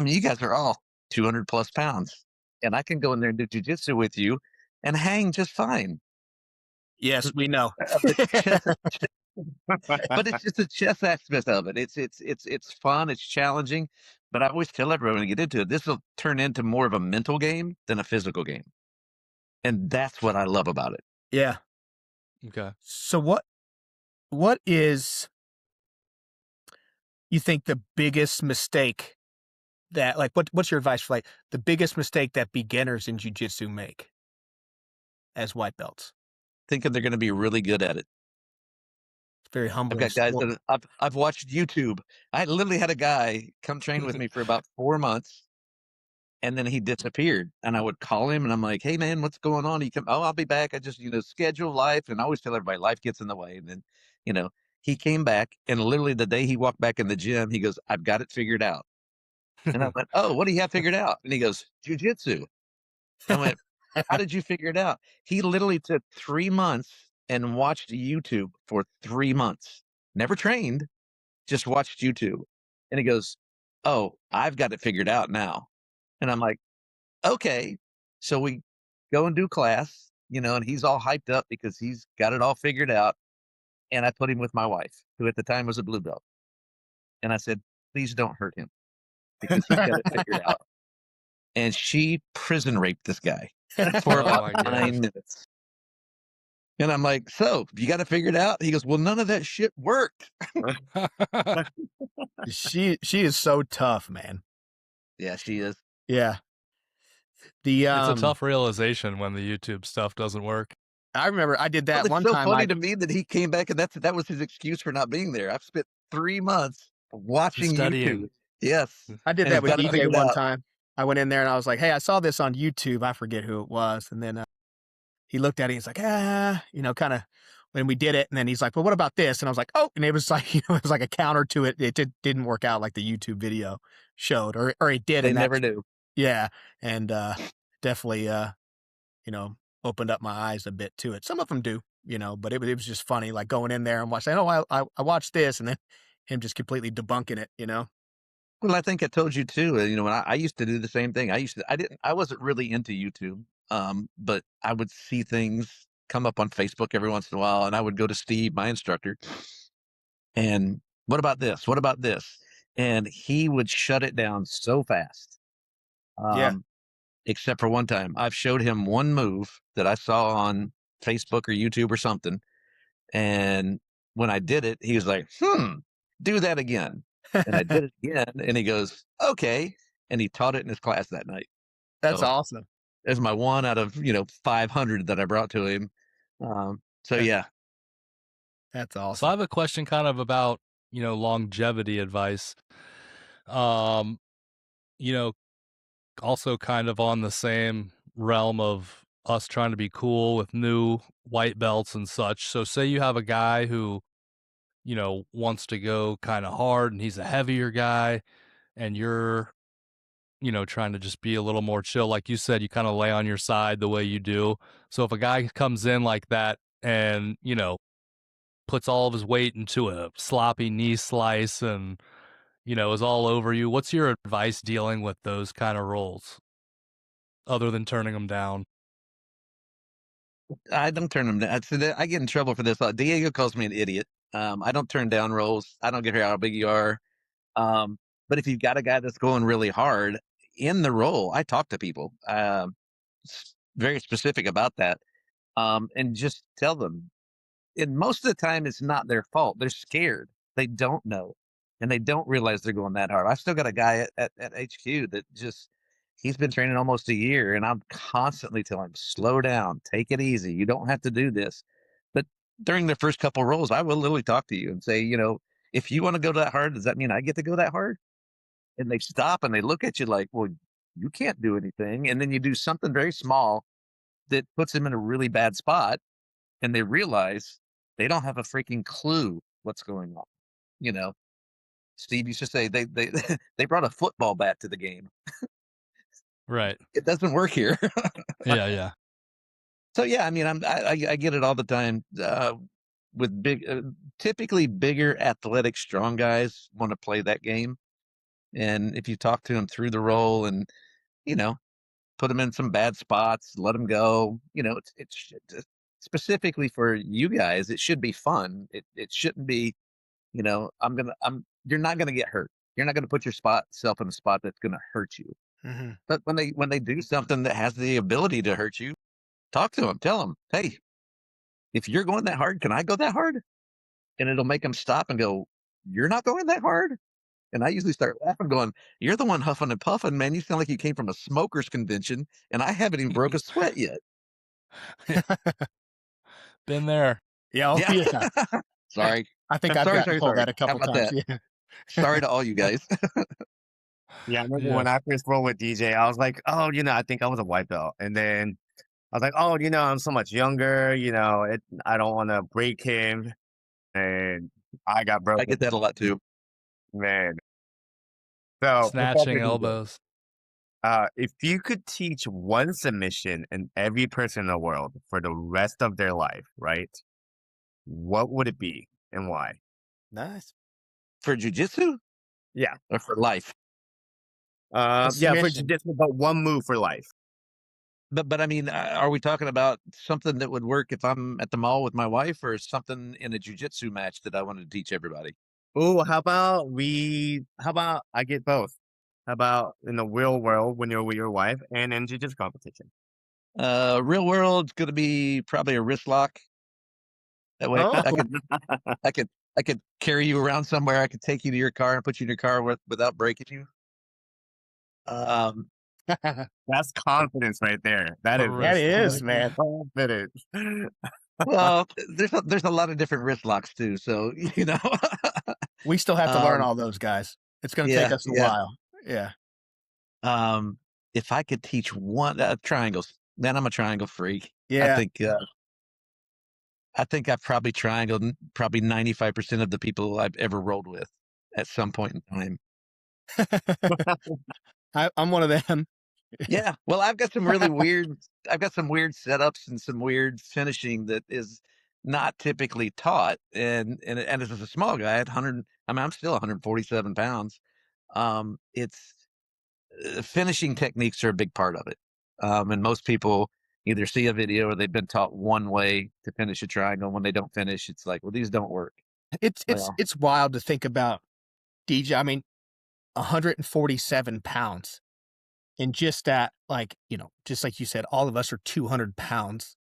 B: you guys are all 200 plus pounds. And I can go in there and do jiu-jitsu with you and hang just fine.
C: Yes, we know.
B: But it's just the chess aspect of it. It's fun. It's challenging. But I always tell everyone to get into it. This will turn into more of a mental game than a physical game, and that's what I love about it.
C: Yeah.
A: Okay.
C: So what is you think the biggest mistake that like what's your advice for like the biggest mistake that beginners in jiu-jitsu make as white belts?
B: Thinking they're going to be really good at it.
C: It's very
B: I've
C: humbling.
B: got guys that I've watched YouTube. I literally had a guy come train with me for about 4 months, and then he disappeared. And I would call him, and I'm like, "Hey, man, what's going on?" He come, "Oh, I'll be back. I just schedule life." And I always tell everybody life gets in the way. And then you know he came back, and literally the day he walked back in the gym, he goes, "I've got it figured out." And I went, "Oh, what do you have figured out?" And he goes, "Jiu-jitsu." I went, "How did you figure it out?" He literally took 3 months and watched YouTube for 3 months. Never trained, just watched YouTube. And he goes, "Oh, I've got it figured out now." And I'm like, "Okay." So we go and do class, and he's all hyped up because he's got it all figured out. And I put him with my wife, who at the time was a blue belt. And I said, "Please don't hurt him because he's got it figured out." And she prison raped this guy for
A: Oh
B: about
A: my gosh.
B: 9 minutes. And I'm like, "So, you got it figured out?" He goes, "Well, none of that shit worked."
C: She is so tough, man.
B: Yeah, she is.
C: Yeah. The
A: It's a tough realization when the YouTube stuff doesn't work.
C: I remember I did
B: Well,
C: that
B: it's
C: one
B: so
C: time.
B: funny to me that he came back and that was his excuse for not being there. I've spent 3 months watching
A: Studying.
B: YouTube. Yes.
C: I did
B: And
C: that
B: he's
C: with
B: got it
C: DJ
B: figured
C: one
B: out.
C: time. I went in there and I was like, "Hey, I saw this on YouTube." I forget who it was. And then he looked at it. He's like, kind of when we did it. And then he's like, "Well, what about this?" And I was like, "Oh," and it was like, it was like a counter to it. It didn't work out like the YouTube video showed, or it did.
B: They
C: And
B: never do.
C: yeah. And definitely, opened up my eyes a bit to it. Some of them do, but it was just funny, like going in there and watching, "Oh, I watched this," and then him just completely debunking it.
B: Well, I think I told you too, when I used to do the same thing. I wasn't really into YouTube, but I would see things come up on Facebook every once in a while, and I would go to Steve, my instructor, and what about this? What about this? And he would shut it down so fast.
C: Yeah.
B: Except for one time. I've showed him one move that I saw on Facebook or YouTube or something. And when I did it, he was like, do that again. And I did it again. And he goes, okay. And he taught it in his class that night.
C: That's
B: So
C: awesome.
B: there's my one out of, 500 that I brought to him. So yeah.
C: That's
A: So I
C: awesome.
A: have a question kind of about, longevity advice. You know, also kind of on the same realm of us trying to be cool with new white belts and such. So say you have a guy who, wants to go kind of hard and he's a heavier guy and you're, trying to just be a little more chill. Like you said, you kind of lay on your side the way you do. So if a guy comes in like that and, puts all of his weight into a sloppy knee slice and, is all over you, what's your advice dealing with those kind of rolls other than turning them down?
B: I don't turn them down. I get in trouble for this. Diego calls me an idiot. I don't turn down rolls. I don't care how big you are. But if you've got a guy that's going really hard in the role, I talk to people very specific about that, and just tell them. And most of the time, it's not their fault. They're scared. They don't know, and they don't realize they're going that hard. I still got a guy at HQ that he's been training almost a year, and I'm constantly telling him, slow down, take it easy. You don't have to do this. But during the first couple rolls, I will literally talk to you and say, if you want to go that hard, does that mean I get to go that hard? And they stop and they look at you like, well, you can't do anything. And then you do something very small that puts them in a really bad spot. And they realize they don't have a freaking clue what's going on. Steve used to say they they brought a football bat to the game.
A: Right.
B: It doesn't work here.
A: Yeah. Yeah.
B: So yeah, I mean, I get it all the time. With typically bigger, athletic, strong guys want to play that game. And if you talk to them through the role and, you know, put them in some bad spots, let them go, it's specifically for you guys, it should be fun. It shouldn't be, you're not gonna get hurt. You're not gonna put yourself in a spot that's gonna hurt you.
C: Hmm.
B: But when they do something that has the ability to hurt you, talk to them. Tell them, hey, if you're going that hard, can I go that hard? And it'll make them stop and go, you're not going that hard. And I usually start laughing, going, you're the one huffing and puffing, man. You sound like you came from a smokers convention, and I haven't even broke a sweat yet.
A: Been there.
C: Yeah, oh,
B: Yeah.
C: yeah.
B: Sorry.
C: I think
B: I'm
C: I've
B: sorry,
C: gotten
B: sorry,
C: told
B: sorry.
C: that a
B: How
C: couple
B: about
C: times.
B: that?
C: Yeah.
B: Sorry to all you guys.
D: Yeah, I remember
A: Yeah.
D: when I first rolled with DJ, I was like, oh, I think I was a white belt. And then I was like, oh, I'm so much younger, I don't want to break him. And I got
B: I
D: broken,
B: get that a lot too.
D: man. So,
A: Snatching
D: Professor DJ,
A: elbows.
D: if you could teach one submission in every person in the world for the rest of their life, right? What would it be and why?
C: Nice.
B: For jujitsu
D: Yeah.
B: or for life?
D: Yeah, for
C: submission.
D: jiu-jitsu, but one move for life.
B: But I mean, are we talking about something that would work if I'm at the mall with my wife, or something in a jujitsu match that I wanted to teach everybody?
D: Oh, how about I get both? How about in the real world when you're with your wife and in jiu-jitsu competition?
B: Real world's going to be probably a wrist lock. That way,
C: Oh,
B: I could carry you around somewhere. I could take you to your car and put you in your car without breaking you.
D: That's confidence right there. That
A: A
D: is
C: that
A: wrist
C: is, man.
D: confidence.
B: Well, there's a lot of different wrist locks too. So
C: We still have to learn
B: um,
C: all those guys. It's going to take
B: yeah,
C: us a
B: yeah.
C: while. Yeah.
B: If I could teach one triangles, then I'm a triangle freak.
C: Yeah.
B: I think I've probably triangled probably 95% of the people I've ever rolled with at some point in time.
C: I'm one of them.
B: Yeah. Well, I've got some weird setups and some weird finishing that is not typically taught. And as a small guy at 100, I mean, I'm still 147 pounds. It's finishing techniques are a big part of it. And most people either see a video or they've been taught one way to finish a triangle. When they don't finish, it's like, well, these don't work. Well,
C: It's wild to think about DJ. I mean, 147 pounds. And just that, just like you said, all of us are 200 pounds.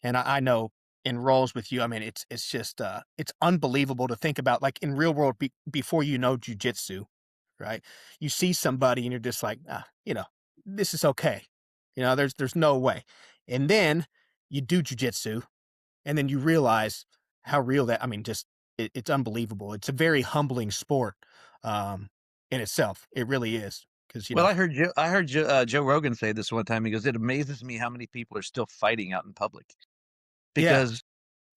C: And I know in roles with you, I mean, it's just, it's unbelievable to think about, like in real world, before you know jujitsu, right? You see somebody and you're just like, this is okay. There's no way. And then you do jujitsu and then you realize how real that, I mean, just, it's unbelievable. It's a very humbling sport in itself. It really is. Because,
B: well, I heard Joe Rogan say this one time. He goes, "It amazes me how many people are still fighting out in public."
C: yeah,
B: Because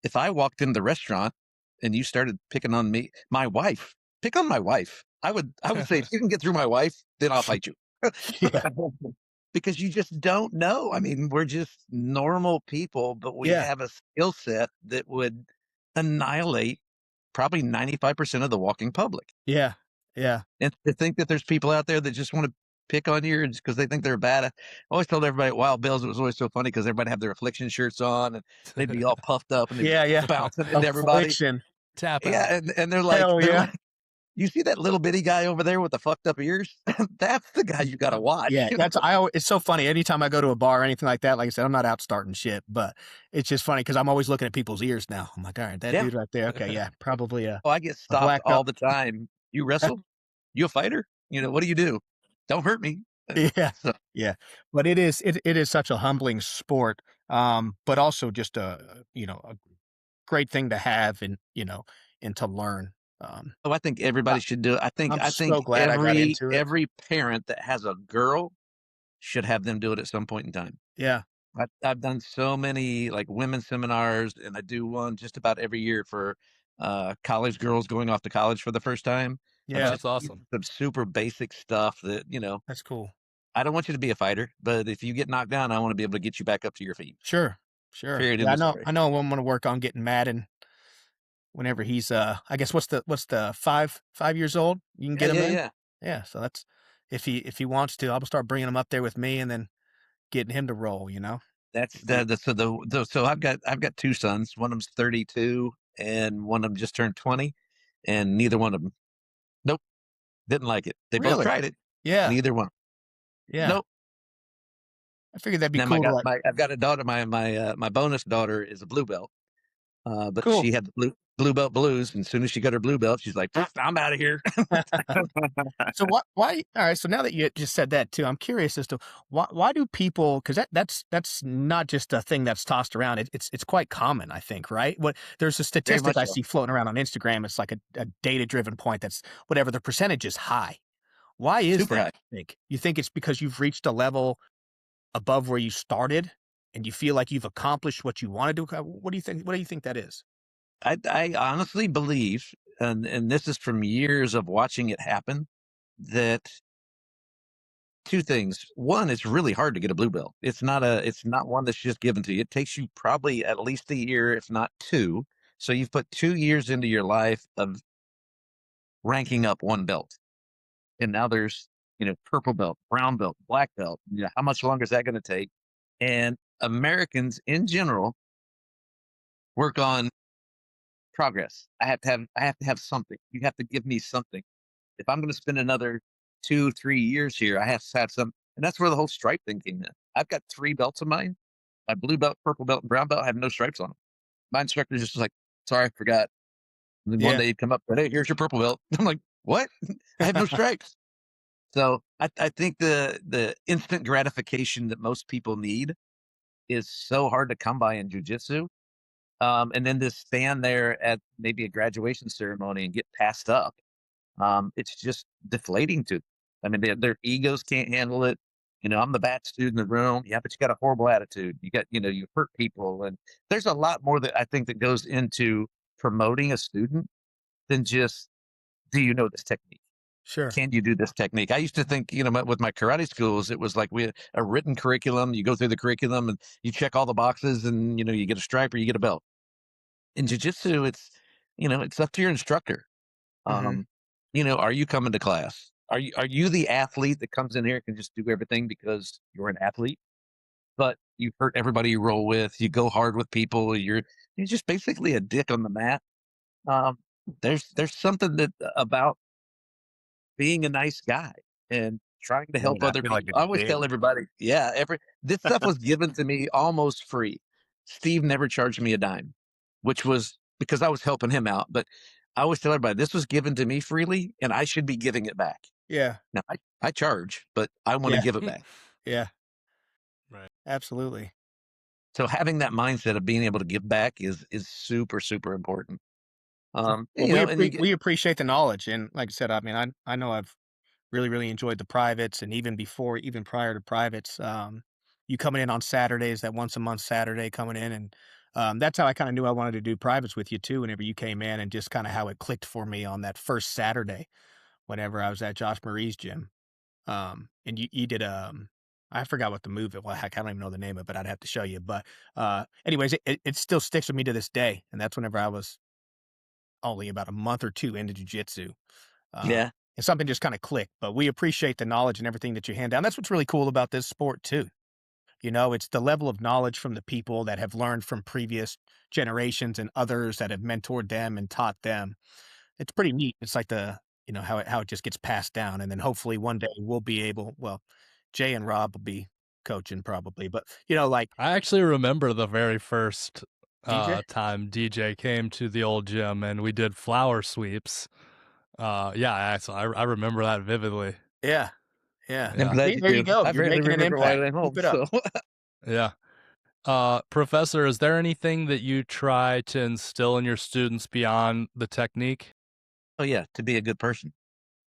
B: if I walked in the restaurant and you started picking on me, pick on my wife. I would say, if you can get through my wife, then I'll fight you.
C: yeah,
B: Because you just don't know. I mean, we're just normal people, but we
C: yeah,
B: have a skill set that would annihilate probably 95% of the walking public.
C: yeah, yeah.
B: And to think that there's people out there that just want to pick on you just because they think they're bad. I always told everybody at Wild Bills, it was always so funny because everybody have their affliction shirts on and they'd be all puffed up and they'd
C: Yeah, yeah.
B: be bouncing into everybody.
C: Affliction.
A: Tap out.
B: Yeah, and they're
C: Hell yeah.
B: like, you see that little bitty guy over there with the fucked up ears? That's the guy you got to watch.
C: Yeah, it's so funny. Anytime I go to a bar or anything like that, like I said, I'm not out starting shit, but it's just funny because I'm always looking at people's ears now. I'm like, all right, that
B: Yeah.
C: dude right there. Okay, yeah, probably
B: Oh, I get
C: black
B: stopped all
C: belt.
B: the time. You wrestle? You a fighter? What do you do? Don't hurt me.
C: Yeah,
B: So,
C: yeah. But it is such a humbling sport, but also just a great thing to have and to learn.
B: I think everybody should do it.
C: I'm
B: I think
C: so glad I got into it.
B: every parent that has a girl should have them do it at some point in time.
C: Yeah,
B: I've done so many like women's seminars, and I do one just about every year for college girls going off to college for the first time.
C: yeah,
A: That's awesome.
B: Some super basic stuff that
C: that's cool.
B: I don't want you to be a fighter, but if you get knocked down, I want to be able to get you back up to your feet.
C: Sure.
B: Period.
C: Yeah,
B: End of story.
C: I know I'm gonna work on getting Madden whenever he's I guess what's the 5 years old? You can get him in?
B: Yeah.
C: Yeah, so that's if he wants to, I'll start bringing him up there with me and then getting him to roll.
B: So I've got two sons. One of them's 32, and one of them just turned 20, and neither one of them, nope, didn't like it. They both
C: Really?
B: tried it.
C: Yeah.
B: Neither one.
C: Yeah.
B: Nope.
C: I figured that'd be
B: Now
C: cool.
B: I've got a daughter. My bonus daughter is a blue belt, but
C: Cool.
B: she had the blue belt blues, and as soon as she got her blue belt, she's like, "I'm out of here."
C: So why? All right. So now that you just said that too, I'm curious as to why do people? Because that's not just a thing that's tossed around. It's quite common, I think. Right? There's a
B: Very
C: statistic
B: much
C: I
B: so.
C: see floating around on Instagram. It's like a data driven point. That's whatever the percentage is high. Why is
B: Super
C: that?
B: high.
C: You think it's because you've reached a level above where you started, and you feel like you've accomplished what you want to do? What do you think? What do you think that is?
B: I honestly believe, and this is from years of watching it happen, that two things. One, it's really hard to get a blue belt. It's not one that's just given to you. It takes you probably at least a year, if not two. So you've put 2 years into your life of ranking up one belt. And now there's, purple belt, brown belt, black belt. How much longer is that going to take? And Americans in general work on progress. I have to have something. You have to give me something. If I'm going to spend another 2-3 years here, I have to have some. And that's where the whole stripe thing came in. I've got 3 belts of mine. My blue belt, purple belt, and brown belt have no stripes on them. My instructor's just like, sorry, I forgot. And then one day he'd come up, but hey, here's your purple belt. I'm like, what? I have no stripes. So I think the instant gratification that most people need is so hard to come by in jujitsu. And then to stand there at maybe a graduation ceremony and get passed up, it's just deflating to them. I mean, their egos can't handle it. I'm the bad student in the room. Yeah, but you got a horrible attitude. You got, you hurt people. And there's a lot more that I think that goes into promoting a student than just, do you know this technique?
C: Sure.
B: Can you do this technique? I used to think, with my karate schools, it was like we had a written curriculum. You go through the curriculum and you check all the boxes and, you get a stripe or you get a belt. In jiu-jitsu, it's up to your instructor.
C: Mhm.
B: Are you coming to class? Are you the athlete that comes in here and can just do everything because you're an athlete? But you hurt everybody you roll with. You go hard with people. You're just basically a dick on the mat. Um, there's something that about being a nice guy and trying to help
D: Man, I
B: other
D: feel like
B: people.
D: it's
B: I always tell
D: big.
B: everybody, yeah, this stuff was given to me almost free. Steve never charged me a dime, which was because I was helping him out. But I always tell everybody this was given to me freely and I should be giving it back.
C: Yeah.
B: Now I charge, but I want to
C: Yeah.
B: give it back.
C: Yeah.
A: Right.
C: Absolutely.
B: So having that mindset of being able to give back is super, super important.
C: Well,
B: And you get,
C: we appreciate the knowledge, and like I said, I mean, I know I've really enjoyed the privates, and even prior to privates, you coming in on Saturdays, that once a month Saturday coming in, and that's how I kind of knew I wanted to do privates with you too. Whenever you came in, and just kind of how it clicked for me on that first Saturday, whenever I was at Josh Marie's gym, and you did I forgot what the move it was. Heck, I don't even know the name of it. I'd have to show you, but anyways, it still sticks with me to this day, and that's whenever I was only about a month or two into jujitsu. Uh,
B: yeah,
C: and something just kind of clicked, but we appreciate the knowledge and everything that you hand down. That's what's really cool about this sport too. It's the level of knowledge from the people that have learned from previous generations and others that have mentored them and taught them. It's pretty neat. It's like how it just gets passed down. And then hopefully one day we'll be able, well, Jay and Rob will be coaching probably, but like
A: I actually remember the very first
C: DJ.
A: time DJ came to the old gym and we did flower sweeps. Yeah, I remember that vividly.
C: Yeah. Yeah.
B: I'm
A: Yeah,
B: glad
C: See,
B: you
C: there you
B: do.
C: go.
B: I
C: You're
B: barely
C: making an
B: remember why
C: impact.
B: I'm home.
C: Keep it up.
B: So
A: yeah. Professor, is there anything that you try to instill in your students beyond the technique?
B: oh yeah, to be a good person.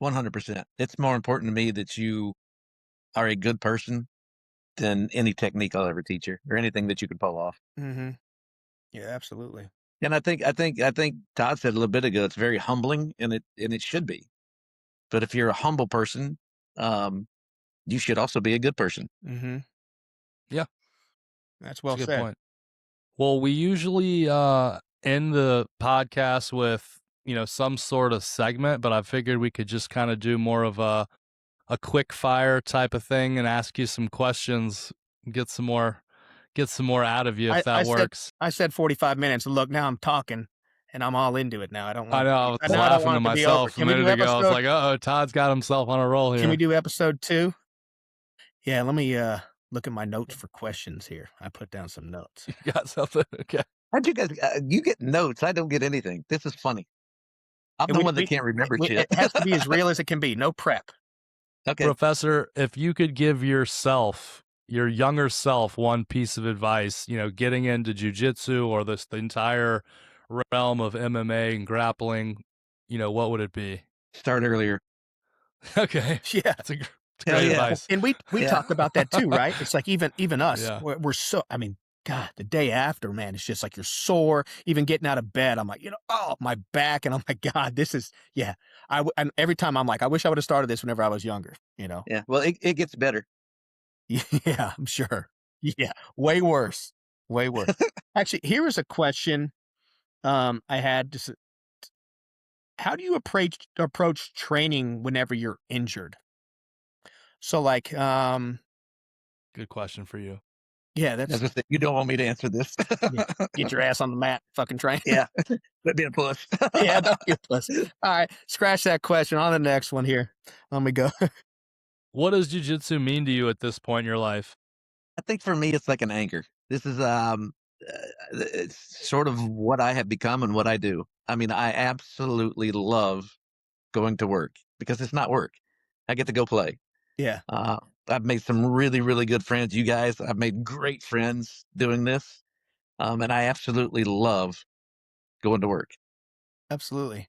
B: 100%. It's more important to me that you are a good person than any technique I'll ever teach you or anything that you can pull off.
C: Mm-hmm. Yeah, absolutely.
B: And I think Todd said a little bit ago, it's very humbling and it should be. But if you're a humble person, you should also be a good person.
C: Mm-hmm.
A: Yeah,
C: That's
A: that's
C: well
A: a good
C: said.
A: point. Well, we usually end the podcast with, some sort of segment, but I figured we could just kind of do more of a quick fire type of thing and ask you some questions, get some more get some more out of you if that works.
C: I said 45 minutes. Look, now I'm talking, and I'm all into it now. I don't want.
A: I know. I was
C: I don't
A: laughing
C: want
A: to
C: it to be over.
A: myself a
C: Can we do
A: minute ago. I was
C: episode?
A: like, "Uh-oh, Todd's got himself on a roll here."
C: Can we do episode 2? Yeah, let me look at my notes for questions here. I put down some notes.
A: You got something? Okay.
B: How'd you guys? You get notes. I don't get anything. This is funny. I'm the one that can't remember shit.
C: It has to be as real as it can be. No prep.
B: Okay.
A: Professor, if you could give yourself, your younger self, one piece of advice, getting into jiu-jitsu or the entire realm of MMA and grappling, what would it be?
B: Start earlier.
A: Okay.
C: Yeah.
A: That's great advice.
C: And we talked about that too, right? It's like even us,
A: Yeah.
C: we're so, I mean, God, the day after, man, it's just like you're sore. Even getting out of bed, I'm like, oh, my back, and I'm like, God, this is, yeah. And every time I'm like, I wish I would have started this whenever I was younger.
B: Yeah. Well, it gets better.
C: Yeah, I'm sure. Yeah, way worse. Way worse. Actually, here is a question I had. Just, how do you approach training whenever you're injured? So, like,
A: good question for you.
C: Yeah, that's
B: you don't want me to answer this.
C: Yeah, get your ass on the mat, fucking train.
B: Yeah, that'd be a puss.
C: Yeah, don't be a puss. All right, scratch that question. On the next one here. Let me go.
A: What does jiu-jitsu mean to you at this point in your life?
B: I think for me, it's like an anchor. This is it's sort of what I have become and what I do. I mean, I absolutely love going to work because it's not work. I get to go play.
C: Yeah.
B: I've made some really, really good friends. You guys, I've made great friends doing this. And I absolutely love going to work.
C: Absolutely.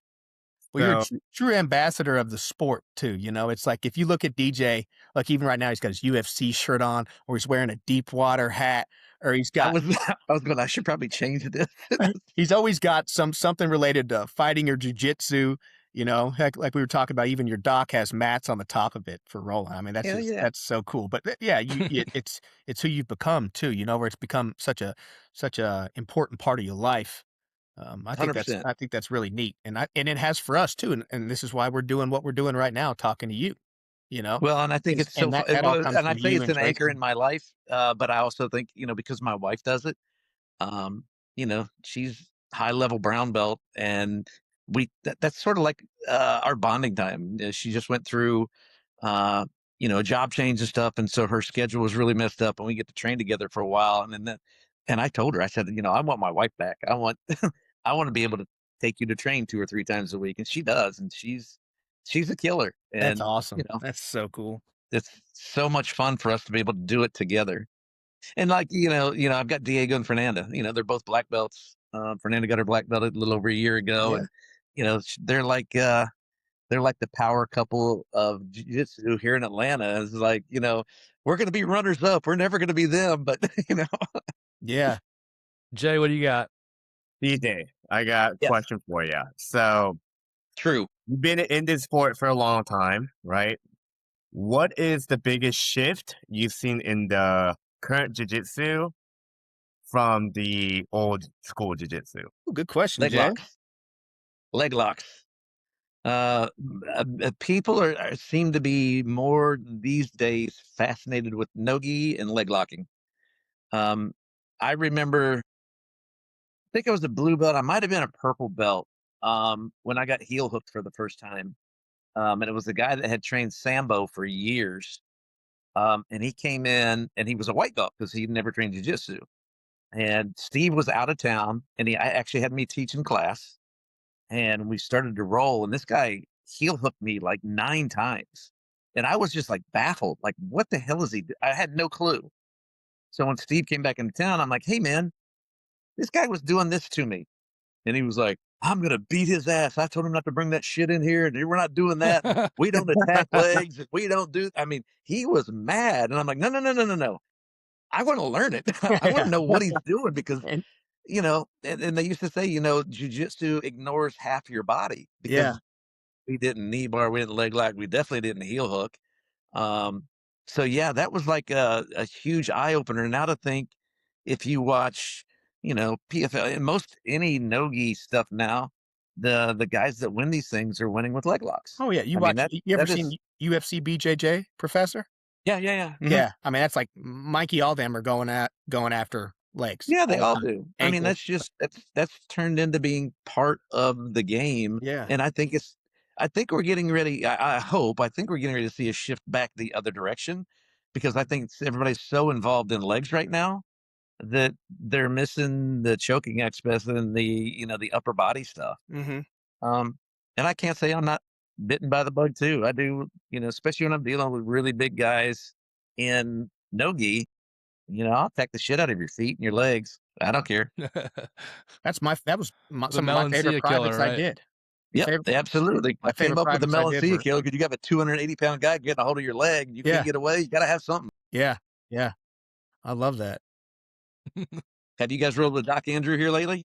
C: Well, you're a true ambassador of the sport too. It's like if you look at DJ, like even right now, he's got his UFC shirt on, or he's wearing a Deep Water hat, or he's got.
B: I should probably change this.
C: He's always got something related to fighting or jujitsu. Heck, like we were talking about, even your dock has mats on the top of it for rolling. I mean, that's so cool. But yeah, it's who you've become too. Where it's become such a important part of your life. I think that's really neat, and it has for us too. And this is why we're doing what we're doing right now, talking to you.
B: Well, and I think it's so, and I say it's an anchor in my life. But I also think because my wife does it. She's high level brown belt, and that's sort of like our bonding time. She just went through a job change and stuff, and so her schedule was really messed up, and we get to train together for a while. And I told her, I said, I want my wife back. I want I want to be able to take you to train 2 or 3 times a week, and she does, and she's a killer. And
C: that's awesome. That's so cool.
B: It's so much fun for us to be able to do it together. And like, I've got Diego and Fernanda, they're both black belts. Fernanda got her black belt a little over a year ago.
C: Yeah.
B: And, they're like the power couple of jiu-jitsu here in Atlanta. It's like, we're going to be runners up. We're never going to be them, but
C: Yeah.
A: Jay, what do you got?
D: DJ, I got a question for you. So
B: true.
D: You've been in this sport for a long time, right? What is the biggest shift you've seen in the current jiu-jitsu from the old school jiu-jitsu?
C: Good question,
B: Leg locks. People seem to be more these days fascinated with no-gi and leg locking. I remember, I think I was a blue belt. I might have been a purple belt when I got heel hooked for the first time. And it was a guy that had trained Sambo for years. And he came in, and he was a white belt because he'd never trained jiu-jitsu. And Steve was out of town, and I actually had me teach in class. And we started to roll, and this guy heel hooked me like 9 times. And I was just like baffled. Like, what the hell is he I had no clue. So when Steve came back into town, I'm like, hey, man, this guy was doing this to me. And he was like, I'm going to beat his ass. I told him not to bring that shit in here. And we're not doing that. We don't attack legs. We don't do. I mean, he was mad. And I'm like, no. I want to learn it. I want to know what he's doing because, and they used to say, jiu-jitsu ignores half your body because we didn't knee bar, we didn't leg lock, we definitely didn't heel hook. So yeah, that was like a huge eye opener. Now to think, if you watch, PFL and most any no-gi stuff now, the guys that win these things are winning with leg locks.
C: Oh yeah, you ever seen UFC BJJ, Professor?
B: Yeah, yeah, yeah. Mhm.
C: Yeah, I mean that's like Mikey. All them are going after legs.
B: Yeah, they
C: all the
B: all
C: time.
B: do. I mean,
C: Ankles.
B: that's turned into being part of the game,
C: Yeah.
B: and I think we're getting ready. I think we're getting ready to see a shift back the other direction, because I think everybody's so involved in legs right now that they're missing the choking aspect and the upper body stuff.
C: Mm-hmm.
B: Um, and I can't say I'm not bitten by the bug too. I do, especially when I'm dealing with really big guys in no gi. I'll attack the shit out of your feet and your legs. I don't care.
C: That was
A: The
C: some of my favorite
A: Melansia killer,
C: privates I
A: right?
C: did.
B: Yep, absolutely. I
C: My
B: came
C: favorite
B: up with the
C: privates I did
B: Melansia
C: were
B: killer because you got a 280-pound guy getting a hold of your leg and you
C: Yeah.
B: can't get away. You got to have something.
C: yeah, yeah. I love that.
B: Have you guys rolled with Doc Andrew here lately?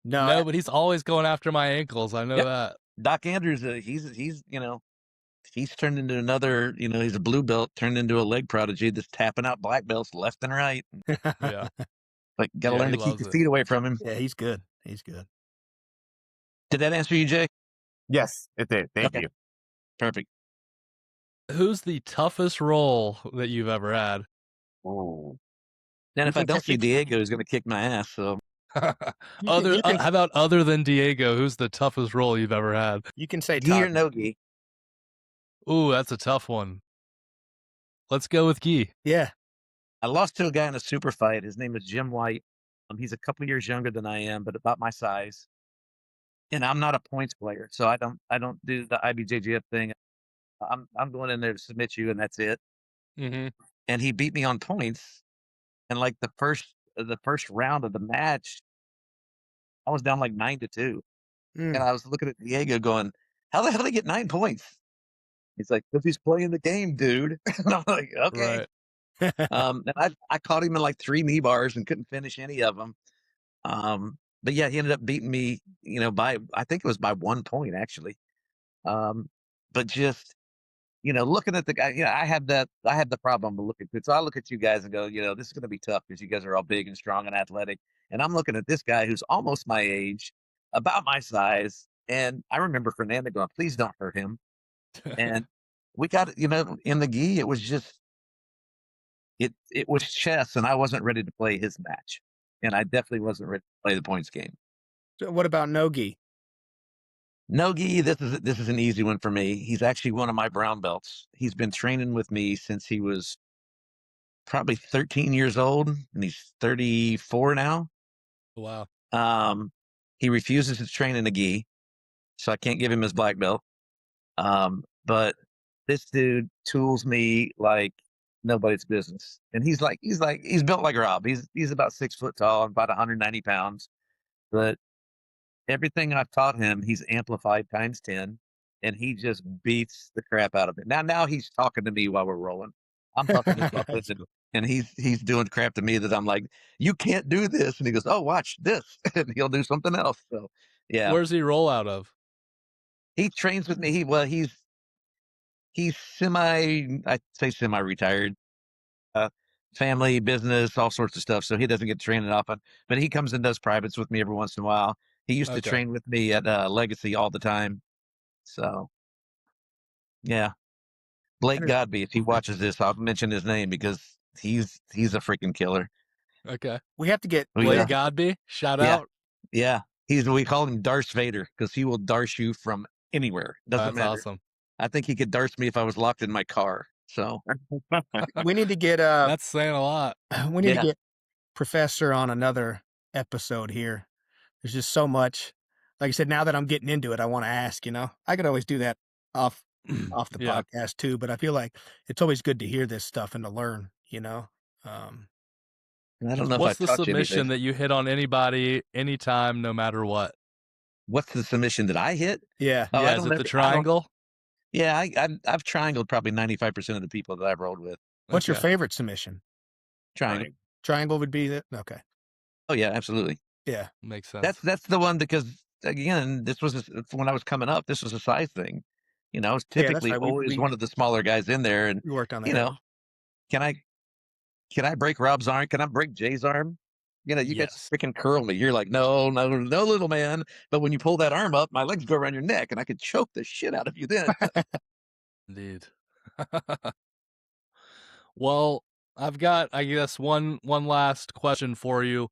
C: No,
A: No, but he's always going after my ankles. I know
B: Yep.
A: that.
B: Doc Andrews, he's turned into another, he's a blue belt turned into a leg prodigy that's tapping out black belts left and right.
A: Yeah.
B: Like, got to
A: Yeah,
B: learn
A: he
B: to keep
A: loves
B: your
A: it.
B: feet away from him.
C: yeah, he's good. He's good.
B: Did that answer you, Jay?
D: Yes, it did. Thank
B: Okay.
D: you.
B: Perfect.
A: Who's the toughest role that you've ever had?
D: Oh,
B: And
C: You
B: if I
C: think
B: don't
C: that
B: see
C: keeps-
B: Diego, he's going to kick my ass. So
C: you can
A: How about other than Diego? Who's the toughest role you've ever had?
C: you can say
B: gi or
C: Todd.
B: no gi?
A: Ooh, that's a tough one. Let's go with Guy.
C: Yeah.
B: I lost to a guy in a super fight. His name is Jim White. He's a couple years younger than I am, but about my size. And I'm not a points player, so I don't do the IBJJF thing. I'm going in there to submit you, and that's it.
A: Mm-hmm.
B: And he beat me on points. And like the first round of the match, I was down like 9-2.
C: Mm.
B: And I was looking at Diego going, "How the hell did he get 9 points?" He's like, "Because he's playing the game, dude." And I'm like, "Okay."
A: Right.
B: And I caught him in like 3 knee bars and couldn't finish any of them. But yeah, he ended up beating me, by I think it was by 1 point actually. But just looking at the guy, I had the problem of looking. So I look at you guys and go, this is going to be tough because you guys are all big and strong and athletic. And I'm looking at this guy who's almost my age, about my size. And I remember Fernando going, "Please don't hurt him." And we got, in the gi, it was just, it was chess, and I wasn't ready to play his match. And I definitely wasn't ready to play the points game.
C: So what about Nogi?
B: Nogi, this is an easy one for me. He's actually one of my brown belts. He's been training with me since he was probably 13 years old, and he's 34 now.
A: Wow.
B: He refuses to train in a gi, so I can't give him his black belt. But this dude tools me like nobody's business, and he's built like Rob. He's about 6 foot tall, about 190 pounds, but everything I've taught him, he's amplified times 10, and he just beats the crap out of it. Now he's talking to me while we're rolling. I'm puffing and puffing, and he's doing crap to me that I'm like, "You can't do this," and he goes, "Oh, watch this," and he'll do something else. So yeah,
A: Where's he roll out of?
B: he trains with me. He's I'd say semi-retired. Family, business, all sorts of stuff. So he doesn't get training often, but he comes and does privates with me every once in a while. He used to
A: Okay.
B: train with me at Legacy all the time. So yeah, Blake Godby, if he watches this, I'll mention his name because he's a freaking killer.
A: Okay.
C: We have to get
B: Oh,
A: Blake
B: yeah.
A: Godby, shout
B: Yeah.
A: out.
B: Yeah, we call him Darth Vader because he will darce you from anywhere. Doesn't
A: That's
B: matter.
A: awesome.
B: I think he could darce me if I was locked in my car. So
C: we need to get
A: That's saying a lot.
C: we need
B: Yeah.
C: to get Professor on another episode here. There's just so much. Like I said, now that I'm getting into it, I want to ask, I could always do that off the
A: Yeah.
C: podcast too, but I feel like it's always good to hear this stuff and to learn,
B: I don't know
A: What's
B: if
A: the
B: I taught you
A: submission
B: anything.
A: that you hit on anybody, anytime, no matter what?
B: What's the submission that I hit?
C: Yeah.
B: Oh,
A: Yeah,
B: I
A: is
B: don't
A: it
B: know.
A: the triangle?
B: Yeah, I've triangled probably 95% of the people that I've rolled with.
C: What's your
A: Okay.
C: favorite submission?
B: Triangle.
C: Triangle would be okay.
B: Oh yeah, absolutely.
C: Yeah.
A: Makes sense.
B: That's the one because again, this was when I was coming up. This was a size thing. I was
C: Yeah, that's
B: typically
C: right.
B: always one of the smaller guys in there, and
C: We worked on that.
B: can I break Rob's arm? Can I break Jay's arm? You guys
A: Yes.
B: freaking curl me. You're like, no, no, no, little man. But when you pull that arm up, my legs go around your neck, and I could choke the shit out of you then.
A: Indeed. Well, I've got, I guess, one last question for you.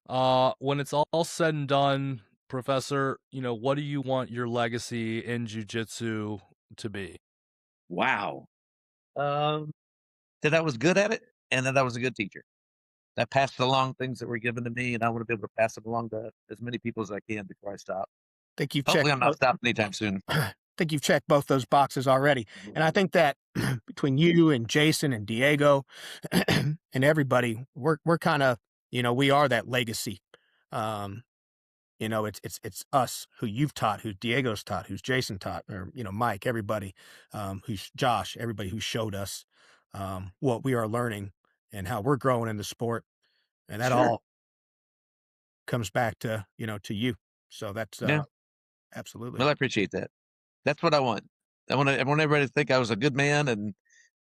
A: When it's all said and done, Professor, what do you want your legacy in jiu-jitsu to be?
B: Wow. That I was good at it and that I was a good teacher. That passed along things that were given to me, and I want to be able to pass it along to as many people as I can before I stop.
C: Think you've
B: Hopefully,
C: checked.
B: I'm not stopping anytime soon.
C: Think you've checked both those boxes already, and I think that between you and Jason and Diego and everybody, we're kind of, we are that legacy. It's us who you've taught, who Diego's taught, who's Jason taught, or Mike, everybody, who's Josh, everybody who showed us what we are learning and how we're growing in the sport, and that
B: Sure.
C: all comes back to to you. So that's
B: Yeah.
C: absolutely.
B: Well, I appreciate that. That's what I want. I want everybody to think I was a good man and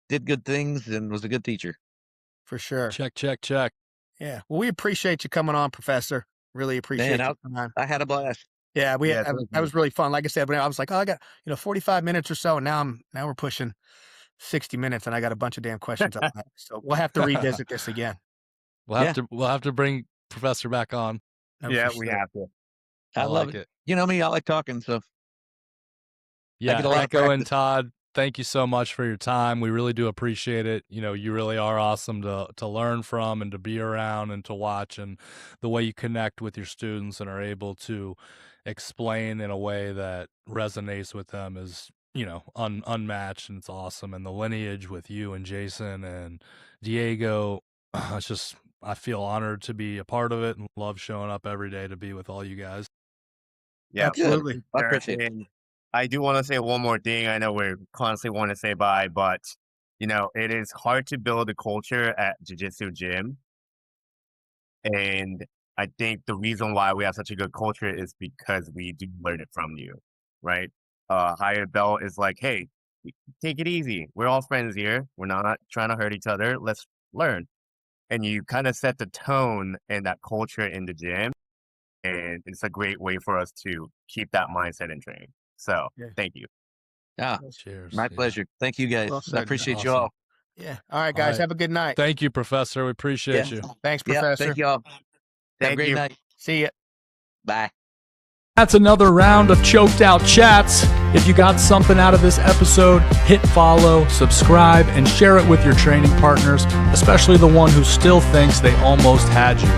B: did good things and was a good teacher.
C: For sure.
A: Check, check, check.
C: Yeah. Well, we appreciate you coming on, Professor. Really appreciate
B: Man,
C: your time.
B: I had a blast.
C: Yeah,
D: Yeah,
C: that was really fun. Like I said, when I was like, oh, I got 45 minutes or so, and now we're pushing 60 minutes, and I got a bunch of damn questions. So we'll have to revisit this again.
A: We'll have to bring Professor back on.
C: No,
D: yeah,
C: for
D: we
C: sure.
D: have to.
B: I love
A: like it.
B: You know me, I like talking, so
A: Yeah,
B: get a lot of
A: Echo and
B: practice.
A: Todd, thank you so much for your time. We really do appreciate it. You really are awesome to learn from and to be around and to watch, and the way you connect with your students and are able to explain in a way that resonates with them is, unmatched, and it's awesome. And the lineage with you and Jason and Diego, it's just, I feel honored to be a part of it and love showing up every day to be with all you guys.
D: Yeah,
C: Absolutely.
B: I appreciate it.
D: And I do want to say one more thing. I know we're constantly want to say bye, but it is hard to build a culture at Jiu-Jitsu gym. And I think the reason why we have such a good culture is because we do learn it from you, right? Higher belt is like, hey, take it easy. We're all friends here. We're not trying to hurt each other. Let's learn. And you kind of set the tone and that culture in the gym. And it's a great way for us to keep that mindset in training. So
C: Yeah.
D: thank you.
B: Ah,
A: Cheers.
B: my
A: Yeah.
B: pleasure. Thank you guys.
C: Well
B: I
C: said.
B: appreciate you
A: Awesome.
B: all.
C: Yeah. All right, guys.
A: right.
C: Have a good night.
A: Thank you, Professor. We appreciate
B: Yeah.
A: you.
C: Thanks,
B: Yeah,
C: Professor.
B: thank you all. Have a
D: Thank
B: great
D: you.
B: night.
C: See ya.
B: Bye.
A: That's another round of Choked Out Chats. If you got something out of this episode, hit follow, subscribe, and share it with your training partners, especially the one who still thinks they almost had you.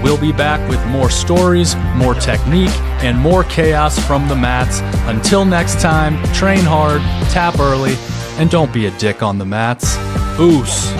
A: We'll be back with more stories, more technique, and more chaos from the mats. Until next time, train hard, tap early, and don't be a dick on the mats. Oos.